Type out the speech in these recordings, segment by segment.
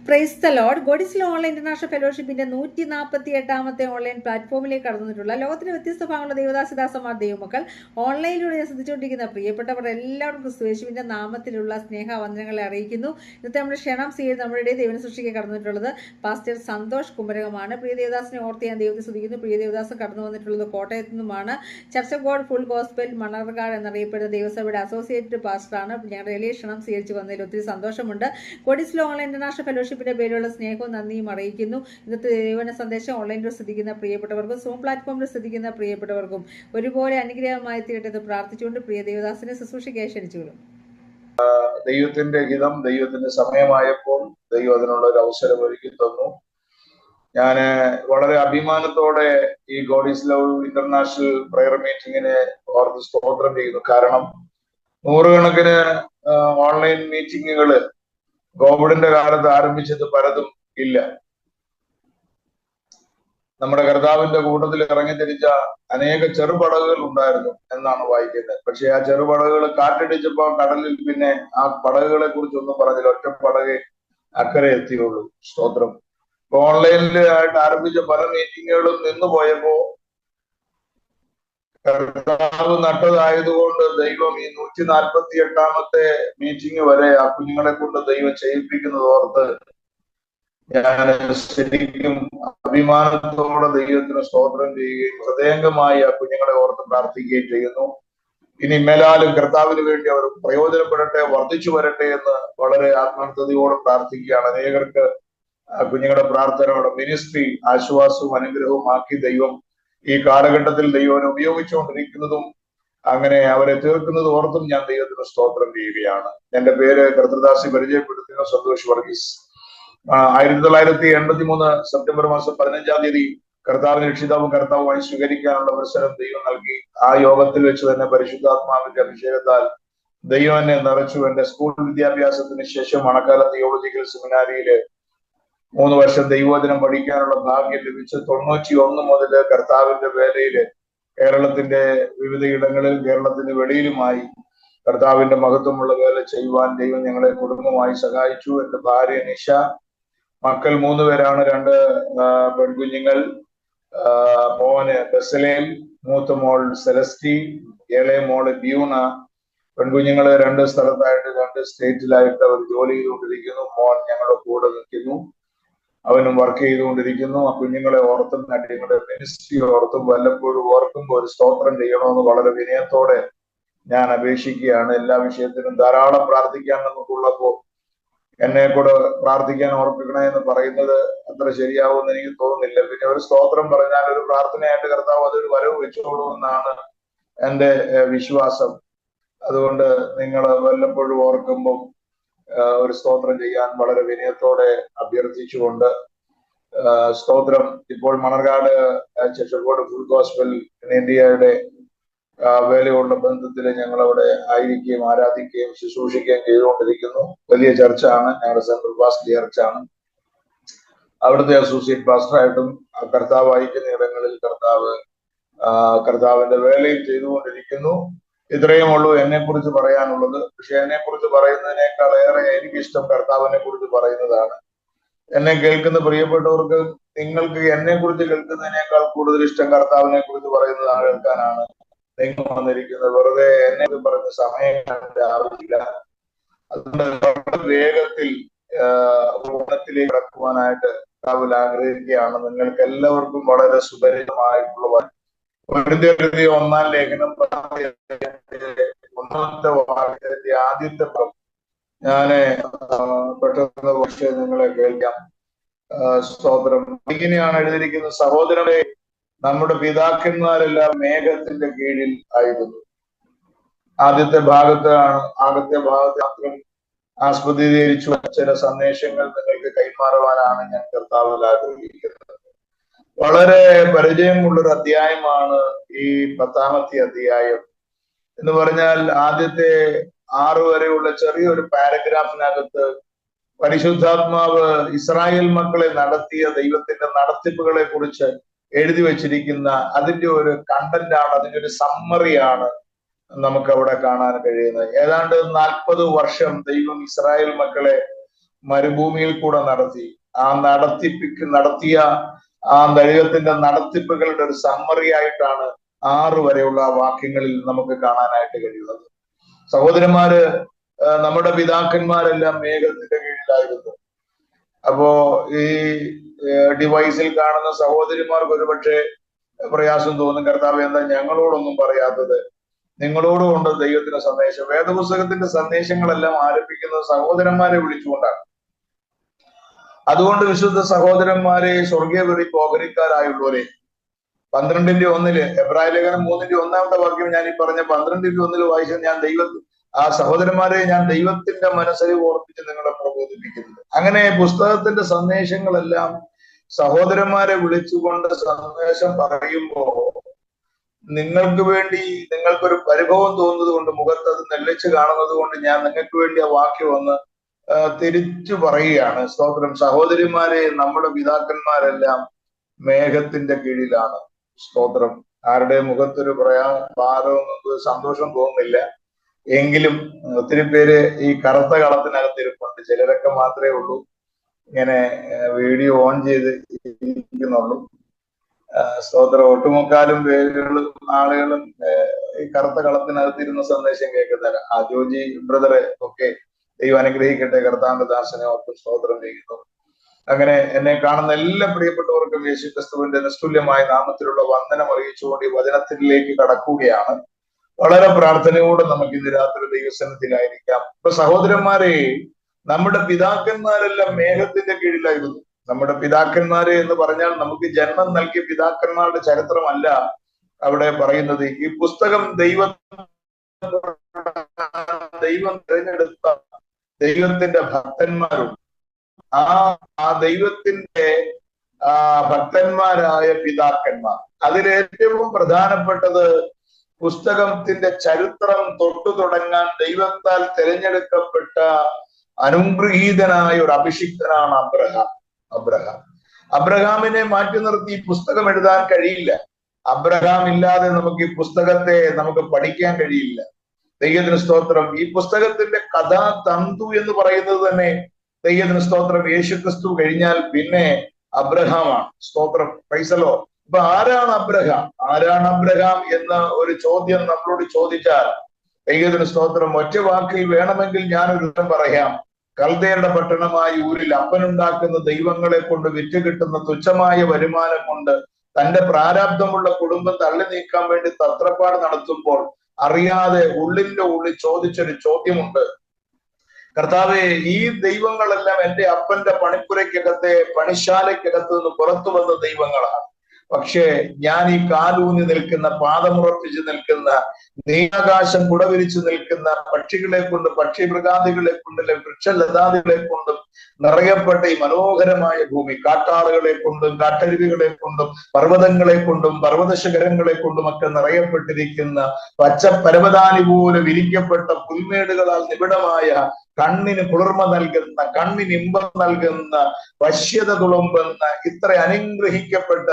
Price the Lord. God is love online international ഫെലോഷിപ്പിന്റെ 148ാമത്തെ online പ്ലാറ്റ്ഫോമിലേക്ക് കടന്നിട്ടുള്ള ലോകത്തിന്റെ വ്യത്യസ്ത ഭാഗങ്ങളുള്ള ദേവദാസിദാസന്മാർ ദൈവമക്കൾ ഓൺലൈനിലൂടെ ശ്രദ്ധിച്ചുകൊണ്ടിരിക്കുന്ന പ്രിയപ്പെട്ടവർ എല്ലാവർക്കും ക്രിസ്തുയേശുവിന്റെ നാമത്തിലുള്ള സ്നേഹവന്ദനങ്ങളെ അറിയിക്കുന്നു. ഇന്നത്തെ നമ്മുടെ ക്ഷണം സ്വീകരിച്ച് നമ്മുടെ ദൈവന സൃഷ്ടിക്ക് കടന്നിട്ടുള്ളത് പാസ്റ്റർ സന്തോഷ് കുമരകമാണ്. പ്രിയ ദേവദാസിനെ ഓർത്ത് ഞാൻ ദൈവത്തെ സ്തുതിക്കുന്നു. പ്രിയ ദേവദാസൻ കടന്നു വന്നിട്ടുള്ളത് കോട്ടയത്തു നിന്നുമാണ്. Church of God full gospel Manarcad എന്നറിയപ്പെടുന്ന ദൈവസഭയുടെ അസോസിയേറ്റ് പാസ്റ്ററാണ്. ഞങ്ങളുടെ വലിയ ക്ഷണം സ്വീകരിച്ച് വന്നതിൽ ഒത്തിരി സന്തോഷമുണ്ട്. ഗോഡിസ്ലോ ഓൺലൈൻ ഇന്റർനാഷണൽ ഫെലോഷിപ്പിന്റെ പേരിലുള്ള സ്നേഹവും നന്ദിയും അറിയിക്കുന്നു. ഇന്നത്തെ ദൈവന സന്ദേശം ഓൺലൈനിൽ ശ്രദ്ധിക്കുന്ന പ്രിയപ്പെട്ടവർക്കും സൂം പ്ലാറ്റ്ഫോമിൽ ശ്രദ്ധിക്കുന്ന പ്രിയപ്പെട്ടവർക്കും ഒരുപോലെ അനുഗ്രഹമായി തീരട്ടെ പ്രാർത്ഥിച്ചുകൊണ്ട് പ്രിയ ദേവദാസിനെ ശുശ്രൂഷയ്ക്കായി ക്ഷണിച്ചുകൊള്ളും. ദൈവത്തിന്റെ ഹിതം, ദൈവത്തിന്റെ സമയമായപ്പോൾ ദൈവം അതിനുള്ള ഒരു അവസരം ഒരുക്കി തന്നു. ഞാൻ വളരെ അഭിമാനത്തോടെ ഈ God is love international prayer മീറ്റിങ്ങിനെ ഓർത്ത് സ്തോത്രം ചെയ്യുന്നു. കാരണം നൂറുകണക്കിന് ഓൺലൈൻ മീറ്റിങ്ങുകള് കോവിഡിന്റെ കാലത്ത് ആരംഭിച്ചത് പലതും ഇല്ല. നമ്മുടെ കർത്താവിന്റെ കൂട്ടത്തിൽ ഇറങ്ങിത്തിരിച്ച അനേക ചെറുപടകുകൾ ഉണ്ടായിരുന്നു എന്നാണ് വായിക്കുന്നത്. പക്ഷെ ആ ചെറുപടകുകൾ കാറ്റടിച്ചപ്പോൾ കടലിൽ പിന്നെ ആ പടകുകളെ കുറിച്ചൊന്നും പറഞ്ഞില്ല. ഒറ്റ പടകെ അക്കരെ എത്തിയുള്ളൂ. സ്തോത്രം. ഓൺലൈനിലായിട്ട് ആരംഭിച്ച പല മീറ്റിങ്ങുകളും നിന്നുപോയപ്പോ കർത്താവ് നട്ടതായതുകൊണ്ട് ദൈവം ഈ 148ാമത്തെ മീറ്റിംഗ് വരെ ആ കുഞ്ഞുങ്ങളെ കൊണ്ട് ദൈവം ചെയ്യിപ്പിക്കുന്നത് ഓർത്ത് ഞാൻ ശരിക്കും അഭിമാനത്തോടെ ദൈവത്തിന് സ്തോത്രം ചെയ്യുകയും ഹൃദയംഗമായി ആ കുഞ്ഞുങ്ങളെ ഓർത്ത് പ്രാർത്ഥിക്കുകയും ചെയ്യുന്നു. ഇനി മേലാലും കർത്താവിന് വേണ്ടി അവർ പ്രയോജനപ്പെടട്ടെ, വർദ്ധിച്ചു വരട്ടെ എന്ന് വളരെ ആത്മാർത്ഥതയോടെ പ്രാർത്ഥിക്കുകയാണ്. അനേകർക്ക് കുഞ്ഞുങ്ങളുടെ പ്രാർത്ഥനയോടെ മിനിസ്ട്രി ആശ്വാസവും അനുഗ്രഹവും ആക്കി ദൈവം ഈ കാലഘട്ടത്തിൽ ദൈവം ഉപയോഗിച്ചുകൊണ്ടിരിക്കുന്നതും അങ്ങനെ അവരെ തീർക്കുന്നത് ഓർത്തും ഞാൻ ദൈവത്തിന് സ്തോത്രം ചെയ്യുകയാണ്. എന്റെ പേര് കർത്തൃദാസി പരിചയപ്പെടുത്തുന്ന സന്തോഷ് വർഗീസ്. 1983 സെപ്റ്റംബർ മാസം 15-ാം തീയതി കർത്താവിനെ രക്ഷിതാവും കർത്താവുമായി സ്വീകരിക്കാനുള്ള അവസരം ദൈവം നൽകി. ആ യോഗത്തിൽ വെച്ച് തന്നെ പരിശുദ്ധാത്മാവിന്റെ അഭിഷേകത്താൽ ദൈവം എന്നെ നിറച്ചു. എന്റെ സ്കൂൾ വിദ്യാഭ്യാസത്തിന് ശേഷം മണക്കാല തിയോളജിക്കൽ സെമിനാരിയില് 3 വർഷം ദൈവവചനം പഠിക്കാനുള്ള ഭാഗ്യം ലഭിച്ചു. 91 മുതൽ കർത്താവിന്റെ വേലയില് കേരളത്തിന്റെ വിവിധ ഇടങ്ങളിൽ കേരളത്തിന് വെളിയിലുമായി കർത്താവിന്റെ മഹത്വമുള്ള വേല ചെയ്യുവാൻ ദൈവം ഞങ്ങളെ കുടുംബമായി സഹായിച്ചു. എന്റെ ഭാര്യ നിഷ, മക്കൾ 3 പേരാണ്. 2 പെൺകുഞ്ഞുങ്ങൾ, മോന് ബെസലേൽ, മൂത്ത മോൾ സെലസ്റ്റി, ഇളയ മോള് ബ്യൂണ. പെൺകുഞ്ഞുങ്ങള് 2 സ്ഥലത്തായിട്ട് 2 സ്റ്റേറ്റിലായിട്ട് അവർ ജോലി ചെയ്തുകൊണ്ടിരിക്കുന്നു. മോൻ ഞങ്ങളുടെ കൂടെ നിൽക്കുന്നു, അവനും വർക്ക് ചെയ്തുകൊണ്ടിരിക്കുന്നു. ആ കുഞ്ഞുങ്ങളെ ഓർത്തും ഞങ്ങളുടെ മിനിസ്ട്രി ഓർത്തും വല്ലപ്പോഴും ഓർക്കുമ്പോൾ ഒരു സ്തോത്രം ചെയ്യണമെന്ന് വളരെ വിനയത്തോടെ ഞാൻ അപേക്ഷിക്കുകയാണ്. എല്ലാ വിഷയത്തിനും ധാരാളം പ്രാർത്ഥിക്കാൻ നമുക്കുള്ളപ്പോ എന്നെ കൂടെ പ്രാർത്ഥിക്കാൻ ഓർപ്പിക്കണേ എന്ന് പറയുന്നത് അത്ര ശരിയാവുമെന്ന് എനിക്ക് തോന്നുന്നില്ല. പിന്നെ ഒരു സ്തോത്രം പറഞ്ഞാൽ ഒരു പ്രാർത്ഥനയായിട്ട് കർത്താവ് അതൊരു വരവ് വെച്ചോളൂമെന്നാണ് എൻ്റെ വിശ്വാസം. അതുകൊണ്ട് നിങ്ങൾ വല്ലപ്പോഴും ഓർക്കുമ്പോൾ ഒരു സ്തോത്രം ചെയ്യാൻ വളരെ വിനയത്തോടെ അഭ്യർത്ഥിച്ചുകൊണ്ട് സ്തോത്രം. ഇപ്പോൾ Manarcad church of God full gospel ഇന്ത്യയുടെ വേലയുള്ള ബന്ധത്തിൽ ഞങ്ങൾ അവിടെ ആയിരിക്കുകയും ആരാധിക്കുകയും ശുശ്രൂഷിക്കുകയും ചെയ്തുകൊണ്ടിരിക്കുന്നു. വലിയ ചർച്ചാണ്, ഞങ്ങളുടെ സെൻട്രൽ പാസ്റ്റർ ചർച്ചാണ്. അവിടുത്തെ അസോസിയേറ്റ് പാസ്റ്ററായിട്ടും കർത്താവ് അയക്കുന്ന ഇടങ്ങളിൽ കർത്താവിന്റെ വേലയും ചെയ്തുകൊണ്ടിരിക്കുന്നു. ഇത്രയും ഉള്ളൂ എന്നെ കുറിച്ച് പറയാനുള്ളത്. പക്ഷെ എന്നെ കുറിച്ച് പറയുന്നതിനേക്കാൾ ഏറെ എനിക്കിഷ്ടം കർത്താവിനെ കുറിച്ച് പറയുന്നതാണ്. എന്നെ കേൾക്കുന്ന പ്രിയപ്പെട്ടവർക്ക് നിങ്ങൾക്ക് എന്നെ കുറിച്ച് കേൾക്കുന്നതിനേക്കാൾ കൂടുതൽ ഇഷ്ടം കർത്താവിനെ കുറിച്ച് പറയുന്നതാണ്, കേൾക്കാനാണ് നിങ്ങൾ വന്നിരിക്കുന്നത്. വെറുതെ എന്നെ പറഞ്ഞ സമയം ആവശ്യമില്ല. അതുകൊണ്ട് വളരെ വേഗത്തിൽ ഓണത്തിലേക്ക് കടക്കുവാനായിട്ട് കർത്താവിൽ ആഗ്രഹിക്കുകയാണ്. നിങ്ങൾക്ക് എല്ലാവർക്കും വളരെ സുപരിചിതമായിട്ടുള്ള 1 ലേഖനം 1-ാമത്തെ വാക്യത്തിന്റെ ആദ്യത്തെ ഭാഗം ഞാന് പെട്ടെന്ന് പക്ഷേ നിങ്ങളെ കേൾക്കാം. സ്തോത്രം. ഇങ്ങനെയാണ് എഴുതിയിരിക്കുന്നത്: സഹോദരനെ, നമ്മുടെ പിതാക്കന്മാരെല്ലാം മേഘത്തിന്റെ കീഴിൽ ആയിരുന്നു. ആദ്യത്തെ ഭാഗത്ത് മാത്രം ആസ്പദീകരിച്ചു ചില സന്ദേശങ്ങൾ നിങ്ങൾക്ക് കൈമാറുവാനാണ് ഞാൻ കർത്താവിൽ ആഗ്രഹിക്കുന്നത്. വളരെ പരിചയമുള്ളൊരു അധ്യായമാണ് ഈ 10-ാമത്തെ അധ്യായം എന്ന് പറഞ്ഞാൽ. ആദ്യത്തെ 6 വരെയുള്ള ചെറിയൊരു പാരഗ്രാഫിനകത്ത് പരിശുദ്ധാത്മാവ് ഇസ്രായേൽ മക്കളെ നടത്തിയ ദൈവത്തിന്റെ നടത്തിപ്പുകളെ കുറിച്ച് എഴുതി വെച്ചിരിക്കുന്ന അതിന്റെ ഒരു കണ്ടന്റ് ആണ്, അതിന്റെ ഒരു സമ്മറിയാണ് നമുക്ക് അവിടെ കാണാൻ കഴിയുന്നത്. ഏതാണ്ട് 40 വർഷം ദൈവം ഇസ്രായേൽ മക്കളെ മരുഭൂമിയിൽ കൂടെ നടത്തി. ആ നടത്തിയ ആ ദൈവത്തിന്റെ നടത്തിപ്പുകളുടെ ഒരു സമ്മറി ആയിട്ടാണ് 6 വരെയുള്ള വാക്യങ്ങളിൽ നമുക്ക് കാണാനായിട്ട് കഴിയുന്നത്. സഹോദരന്മാര്, നമ്മുടെ പിതാക്കന്മാരെല്ലാം മേഘത്തിന്റെ കീഴിലായിരുന്നു. അപ്പോ ഈ ഡിവൈസിൽ കാണുന്ന സഹോദരിമാർക്ക് ഒരുപക്ഷെ പ്രയാസം തോന്നും, കർത്താവ് എന്താ ഞങ്ങളോടൊന്നും പറയാത്തത്? നിങ്ങളോടും ഉണ്ട് ദൈവത്തിന്റെ സന്ദേശം. വേദപുസ്തകത്തിന്റെ സന്ദേശങ്ങളെല്ലാം ആരംഭിക്കുന്നത് സഹോദരന്മാരെ വിളിച്ചുകൊണ്ടാണ്. അതുകൊണ്ട് വിശുദ്ധ സഹോദരന്മാരെ, സ്വർഗീയവരി പോകരിക്കാരായുള്ളവരെ, 12:1 എബ്രായ ലേഖനം 3:1 വാക്യം ഞാൻ ഈ പറഞ്ഞ 12:1 വായിച്ച ആ സഹോദരന്മാരെ ഞാൻ ദൈവത്തിന്റെ മനസ്സിൽ ഓർപ്പിച്ച് നിങ്ങളെ പ്രബോധിപ്പിക്കുന്നത്. അങ്ങനെ പുസ്തകത്തിന്റെ സന്ദേശങ്ങളെല്ലാം സഹോദരന്മാരെ വിളിച്ചുകൊണ്ട് സന്ദേശം പറയുമ്പോ നിങ്ങൾക്ക് വേണ്ടി നിങ്ങൾക്കൊരു പരിഭവം തോന്നുന്നത് കൊണ്ട്, മുഖത്ത് അത് നെല്ലിച്ച് കാണുന്നത് കൊണ്ട് ഞാൻ നിങ്ങൾക്ക് വേണ്ടി ആ വാക്യം ഒന്ന് തിരിച്ചു പറയുകയാണ്. സ്തോത്രം. സഹോദരിമാരെ, നമ്മുടെ പിതാക്കന്മാരെല്ലാം മേഘത്തിന്റെ കീഴിലാണ്. സ്തോത്രം. ആരുടെ മുഖത്തൊരു ഭാരവും സന്തോഷം തോന്നുന്നില്ല. എങ്കിലും ഒത്തിരി പേര് ഈ കറുത്ത കളത്തിനകത്ത് ഇരിപ്പുണ്ട്. ചിലരൊക്കെ മാത്രമേ ഉള്ളൂ ഇങ്ങനെ വീഡിയോ ഓൺ ചെയ്ത് ഇരിക്കുന്നുള്ളൂ. സ്തോത്രം. ഒട്ടുമുക്കാലും പേരുകളും ആളുകളും ഈ കറുത്ത കളത്തിനകത്തിരുന്ന സന്ദേശം കേൾക്കുന്നില്ല. ആ ജോജി ബ്രദറെ ഒക്കെ ദൈവം അനുഗ്രഹിക്കട്ടെ. കർത്താവിന്റെ ദാസനെ ഓർത്ത് സ്തോത്രം ചെയ്യുന്നു. അങ്ങനെ എന്നെ കാണുന്ന എല്ലാ പ്രിയപ്പെട്ടവർക്കും യേശു ക്രിസ്തുവിന്റെ നിസ്തുല്യമായ നാമത്തിലുള്ള വന്ദനം അറിയിച്ചുകൊണ്ട് ഈ വചനത്തിലേക്ക് കടക്കുകയാണ്. വളരെ പ്രാർത്ഥനയോടെ നമുക്ക് ഇന്ന് രാത്രി ദൈവസന്നിധിയിലായിരിക്കാം. ഇപ്പൊ സഹോദരന്മാരെ, നമ്മുടെ പിതാക്കന്മാരെല്ലാം മേഘത്തിന്റെ കീഴിലായിരുന്നു. നമ്മുടെ പിതാക്കന്മാരെ എന്ന് പറഞ്ഞാൽ നമുക്ക് ജന്മം നൽകിയ പിതാക്കന്മാരുടെ ചരിത്രമല്ല അവിടെ പറയുന്നത്. ഈ പുസ്തകം ദൈവം തിരഞ്ഞെടുത്ത ദൈവത്തിന്റെ ഭക്തന്മാരുണ്ട്. ആ ദൈവത്തിന്റെ ഭക്തന്മാരായ പിതാക്കന്മാർ. അതിലേറ്റവും പ്രധാനപ്പെട്ടത് പുസ്തകത്തിന്റെ ചരിത്രം തൊട്ടു തുടങ്ങാൻ ദൈവത്താൽ തിരഞ്ഞെടുക്കപ്പെട്ട അനുഗ്രഹീതനായ ഒരു അഭിഷിക്തനാണ് അബ്രഹാമിനെ മാറ്റി നിർത്തി ഈ പുസ്തകം എഴുതാൻ കഴിയില്ല. അബ്രഹാം ഇല്ലാതെ നമുക്ക് ഈ പുസ്തകത്തെ നമുക്ക് പഠിക്കാൻ കഴിയില്ല. ദൈവത്തിന് സ്തോത്രം. ഈ പുസ്തകത്തിന്റെ കഥാ തന്തു എന്ന് പറയുന്നത് തന്നെ ദൈവത്തിന് സ്തോത്രം യേശു ക്രിസ്തു കഴിഞ്ഞാൽ പിന്നെ അബ്രഹാമാണ്. സ്തോത്രം. പ്രൈസലോ. ഇപ്പൊ ആരാണ് അബ്രഹാം എന്ന ഒരു ചോദ്യം നമ്മളോട് ചോദിച്ചാൽ ദൈവത്തിന് സ്തോത്രം ഒറ്റ വാക്കിൽ വേണമെങ്കിൽ ഞാനൊരു ഉത്തരം പറയാം. കൽദയരുടെ പട്ടണമായ ഊരിൽ അപ്പനുണ്ടാക്കുന്ന ദൈവങ്ങളെ കൊണ്ട് വിറ്റ് കിട്ടുന്ന തുച്ഛമായ വരുമാനം കൊണ്ട് തന്റെ പ്രാരാബ്ധമുള്ള കുടുംബം തള്ളി നീക്കാൻ വേണ്ടി തത്രപ്പാട് നടത്തുമ്പോൾ അറിയാതെ ഉള്ളിന്റെ ഉള്ളിൽ ചോദിച്ചൊരു ചോദ്യമുണ്ട്. കർത്താവെ, ഈ ദൈവങ്ങളെല്ലാം എന്റെ അപ്പന്റെ പണിശാലയ്ക്കകത്ത് നിന്ന് പുറത്തു വന്ന ദൈവങ്ങളാണ്. പക്ഷേ ഞാൻ ഈ കാലൂന്നി നിൽക്കുന്ന, പാദമുറപ്പിച്ച് നിൽക്കുന്ന, നീലാകാശം കുടവിരിച്ചു നിൽക്കുന്ന പക്ഷികളെ കൊണ്ടും പക്ഷിമൃഗാദികളെ കൊണ്ടും വൃക്ഷലതാദികളെ കൊണ്ടും നിറയപ്പെട്ട ഈ മനോഹരമായ ഭൂമി, കാട്ടാളുകളെ കൊണ്ടും കാട്ടരുവികളെ കൊണ്ടും പർവ്വതങ്ങളെ കൊണ്ടും പർവ്വതശിഖരങ്ങളെ കൊണ്ടും ഒക്കെ നിറയപ്പെട്ടിരിക്കുന്ന പച്ച പരവതാനി പോലെ വിരിക്കപ്പെട്ട പുൽമേടുകളാൽ നിബിഡമായ, കണ്ണിന് കുളിർമ നൽകുന്ന, കണ്ണിന് ഇമ്പം നൽകുന്ന, വശ്യത തുളുമ്പുന്ന ഇത്ര അനുഗ്രഹിക്കപ്പെട്ട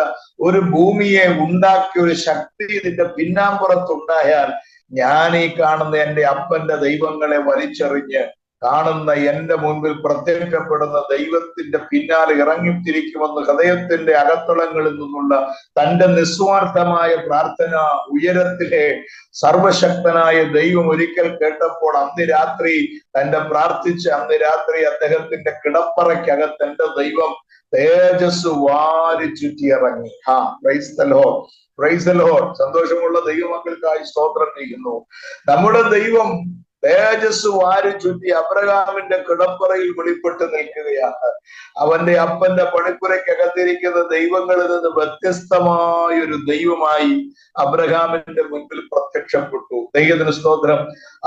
ഒരു ഭൂമിയെ ഉണ്ടാക്കിയ ഒരു ശക്തി ഇതിന്റെ പിന്നാമ്പുറത്തുണ്ടായാൽ ഞാൻ ഈ കാണുന്ന എന്റെ അപ്പന്റെ ദൈവങ്ങളെ വലിച്ചെറിഞ്ഞ് കാണുന്ന എന്റെ മുൻപിൽ പ്രത്യക്ഷപ്പെടുന്ന ദൈവത്തിന്റെ പിന്നാലെ ഇറങ്ങിത്തിരിക്കുമെന്ന് ഹൃദയത്തിന്റെ അകത്തളങ്ങളിൽ നിന്നുള്ള തന്റെ നിസ്വാർത്ഥമായ പ്രാർത്ഥന ഉയരത്തിലെ സർവശക്തനായ ദൈവം ഒരിക്കൽ കേട്ടപ്പോൾ അന്ന് രാത്രി അദ്ദേഹത്തിന്റെ കിടപ്പറയ്ക്കകത്ത് എന്റെ ദൈവം തേജസ് വാരി ചുറ്റിയിറങ്ങി. Praise the Lord, praise the Lord. സന്തോഷമുള്ള ദൈവമക്കൾക്കായി സ്തോത്രം ചെയ്യുന്നു. നമ്മുടെ ദൈവം തേജസ് വാരി ചുറ്റി അബ്രഹാമിന്റെ കിടപ്പറയിൽ വെളിപ്പെട്ട് നിൽക്കുകയാണ്. അവന്റെ അപ്പന്റെ പണിപ്പുരയ്ക്കകത്തിരിക്കുന്ന ദൈവങ്ങളിൽ നിന്ന് വ്യത്യസ്തമായൊരു ദൈവമായി അബ്രഹാമിന്റെ മുൻപിൽ പ്രത്യക്ഷപ്പെട്ടു. ദൈവത്തിന് സ്തോത്രം.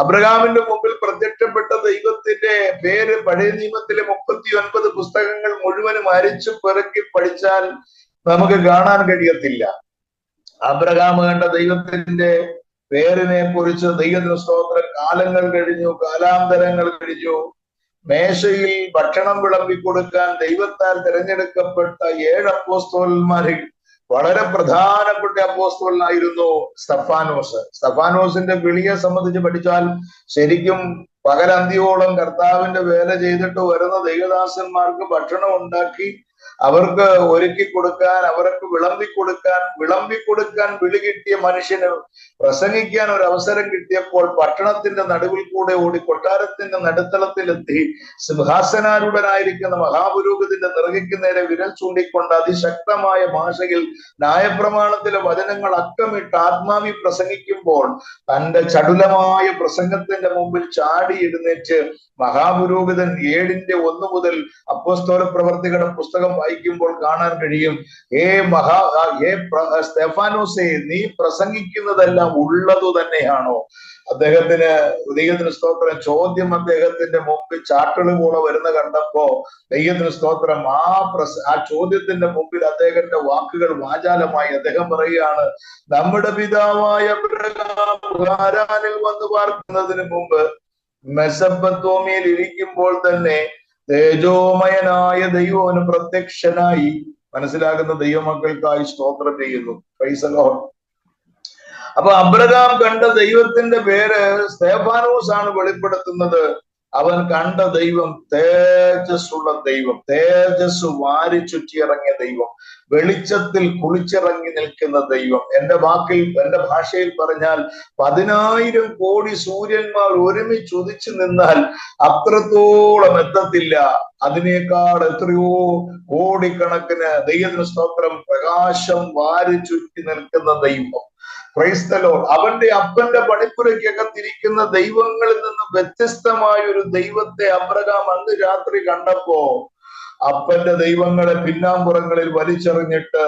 അബ്രഹാമിന്റെ മുമ്പിൽ പ്രത്യക്ഷപ്പെട്ട ദൈവത്തിന്റെ പേര് പഴയ നിയമത്തിലെ 39 പുസ്തകങ്ങൾ മുഴുവനും അരിച്ചു പെറുക്കി പഠിച്ചാൽ നമുക്ക് കാണാൻ കഴിയത്തില്ല. അബ്രഹാം കണ്ട ദൈവത്തിന്റെ പേരിനെ കുറിച്ച് ദൈവത്തിന് സ്തോത്രം. കാലങ്ങൾ കഴിഞ്ഞു, കാലാന്തരങ്ങൾ കഴിഞ്ഞു. മേശയിൽ ഭക്ഷണം വിളമ്പി കൊടുക്കാൻ ദൈവത്താൽ തിരഞ്ഞെടുക്കപ്പെട്ട 7 അപ്പോസ്തലന്മാരിൽ വളരെ പ്രധാനപ്പെട്ട അപ്പോസ്തലനായിരുന്നു സ്തഫാനോസ്. സ്തഫാനോസിന്റെ വിളിയെ സംബന്ധിച്ച് പഠിച്ചാൽ ശരിക്കും പകലന്തിയോളം കർത്താവിന്റെ വേല ചെയ്തിട്ട് വരുന്ന ദൈവദാസന്മാർക്ക് ഭക്ഷണം ഉണ്ടാക്കി അവർക്ക് ഒരുക്കി കൊടുക്കാൻ, അവർക്ക് വിളമ്പിക്കൊടുക്കാൻ വിളി കിട്ടിയ മനുഷ്യന് പ്രസംഗിക്കാൻ ഒരു അവസരം കിട്ടിയപ്പോൾ പട്ടണത്തിന്റെ നടുവിൽ കൂടെ ഓടി കൊട്ടാരത്തിന്റെ നടുത്തളത്തിലെത്തി സിംഹാസനാരൂഢനായിരിക്കുന്ന മഹാപുരോഹിതന്റെ നിറകിക്ക് നേരെ വിരൽ ചൂണ്ടിക്കൊണ്ട് അതിശക്തമായ ഭാഷയിൽ ന്യായപ്രമാണത്തിലെ വചനങ്ങൾ അക്കമിട്ട് ആത്മാവി പ്രസംഗിക്കുമ്പോൾ തന്റെ ചടുലമായ പ്രസംഗത്തിന്റെ മുമ്പിൽ ചാടി എഴുന്നേറ്റ് മഹാപുരോഹിതൻ 7:1 മുതൽ അപ്പോസ്തല പ്രവർത്തികളുടെ പുസ്തകം വായിക്കുമ്പോൾ കാണാൻ കഴിയും, സ്തെഫാനോസേ, നീ പ്രസംഗിക്കുന്നതെല്ലാം ഉള്ളതു തന്നെയാണോ? ദൈവത്തിന് സ്തോത്രം. ചോദ്യം അദ്ദേഹത്തിന്റെ മുമ്പിൽ ചാട്ടുകൾ വരുന്ന കണ്ടപ്പോ ദൈവത്തിന് സ്തോത്രം ആ ചോദ്യത്തിന്റെ മുമ്പിൽ അദ്ദേഹത്തിന്റെ വാക്കുകൾ വാചാലമായി അദ്ദേഹം പറയുകയാണ്, നമ്മുടെ പിതാവായ ഹാരാനിൽ വന്ന് പാർക്കുന്നതിന് മുമ്പ് മെസൊപ്പൊത്താമ്യയിൽ ഇരിക്കുമ്പോൾ തന്നെ തേജോമയനായ ദൈവത്തിന് പ്രത്യക്ഷനായി. മനസ്സിലാകുന്ന ദൈവമക്കൾക്കായി സ്തോത്രം ചെയ്യുന്നു. Price the Lord. അപ്പൊ അബ്രഹാം കണ്ട ദൈവത്തിന്റെ പേര് സ്തെഫാനോസ് ആണ് വെളിപ്പെടുത്തുന്നത്. അവൻ കണ്ട ദൈവം തേജസ്സുള്ള ദൈവം, തേജസ് വാരി ചുറ്റിയിറങ്ങിയ ദൈവം, വെളിച്ചത്തിൽ കുളിച്ചിറങ്ങി നിൽക്കുന്ന ദൈവം. എന്റെ ഭാഷയിൽ പറഞ്ഞാൽ 10,000 കോടി സൂര്യന്മാർ ഒരുമിച്ച് ഉദിച്ചു നിന്നാൽ അത്രത്തോളം എത്തത്തില്ല. അതിനേക്കാൾ എത്രയോ കോടിക്കണക്കിന് ദൈവത്തിന് സ്തോത്രം പ്രകാശം വാരി ചുറ്റി നിൽക്കുന്ന ദൈവം. Price the Lord. അവന്റെ അപ്പന്റെ പണിപ്പുരയ്ക്കകത്തിരിക്കുന്ന ദൈവങ്ങളിൽ നിന്ന് വ്യത്യസ്തമായ ഒരു ദൈവത്തെ അബ്രഹാം അന്ന് രാത്രി കണ്ടപ്പോ അപ്പന്റെ ദൈവങ്ങളെ പിന്നാമ്പുറങ്ങളിൽ വലിച്ചെറിഞ്ഞിട്ട്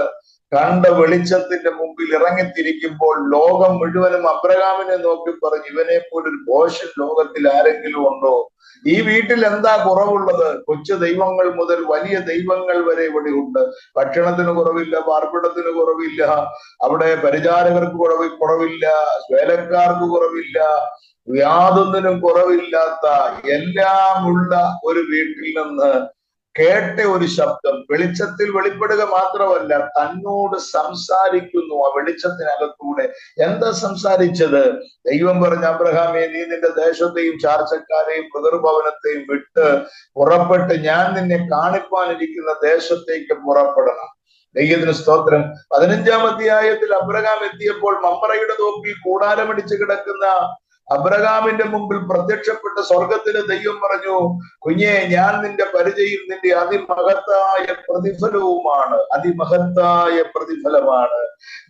കണ്ട വെളിച്ചത്തിന്റെ മുമ്പിൽ ഇറങ്ങിത്തിരിക്കുമ്പോൾ ലോകം മുഴുവനും അബ്രഹാമിനെ നോക്കി പറഞ്ഞു, ഇവനെ പോലൊരു ഭോഷൻ ലോകത്തിൽ ആരെങ്കിലും ഉണ്ടോ? ഈ വീട്ടിൽ എന്താ കുറവുള്ളത്? കൊച്ചു ദൈവങ്ങൾ മുതൽ വലിയ ദൈവങ്ങൾ വരെ ഇവിടെ ഉണ്ട്. ഭക്ഷണത്തിന് കുറവില്ല, പാർപ്പിടത്തിന് കുറവില്ല, അവിടെ പരിചാരകർക്ക് കുറവില്ല, വേലക്കാർക്ക് കുറവില്ല, യാതൊന്നിനും കുറവില്ലാത്ത എല്ലാമുള്ള ഒരു വീട്ടിൽ നിന്ന് കേട്ട ഒരു ശബ്ദം വെളിച്ചത്തിൽ വെളിപ്പെടുക മാത്രമല്ല, തന്നോട് സംസാരിക്കുന്നു. ആ വെളിച്ചത്തിനകത്തൂടെ എന്താ സംസാരിച്ചത്? ദൈവം പറഞ്ഞ, അബ്രഹാമേ, നീ നിന്റെ ദേശത്തെയും ചാർച്ചക്കാരെയും പിതൃഭവനത്തെയും വിട്ട് പുറപ്പെട്ട് ഞാൻ നിന്നെ കാണിപ്പാനിരിക്കുന്ന ദേശത്തേക്ക് പുറപ്പെടണം. ദൈവത്തിന് സ്തോത്രം. 15-ാം അധ്യായത്തിൽ അബ്രഹാം എത്തിയപ്പോൾ മമ്രയുടെ തോപ്പിൽ കൂടാരമടിച്ച് കിടക്കുന്ന അബ്രഹാമിന്റെ മുമ്പിൽ പ്രത്യക്ഷപ്പെട്ട സ്വർഗത്തിലെ ദൈവം പറഞ്ഞു, കുഞ്ഞെ, ഞാൻ നിന്റെ പരിചയം നിന്റെ അതിമഹത്തായ പ്രതിഫലമാണ്.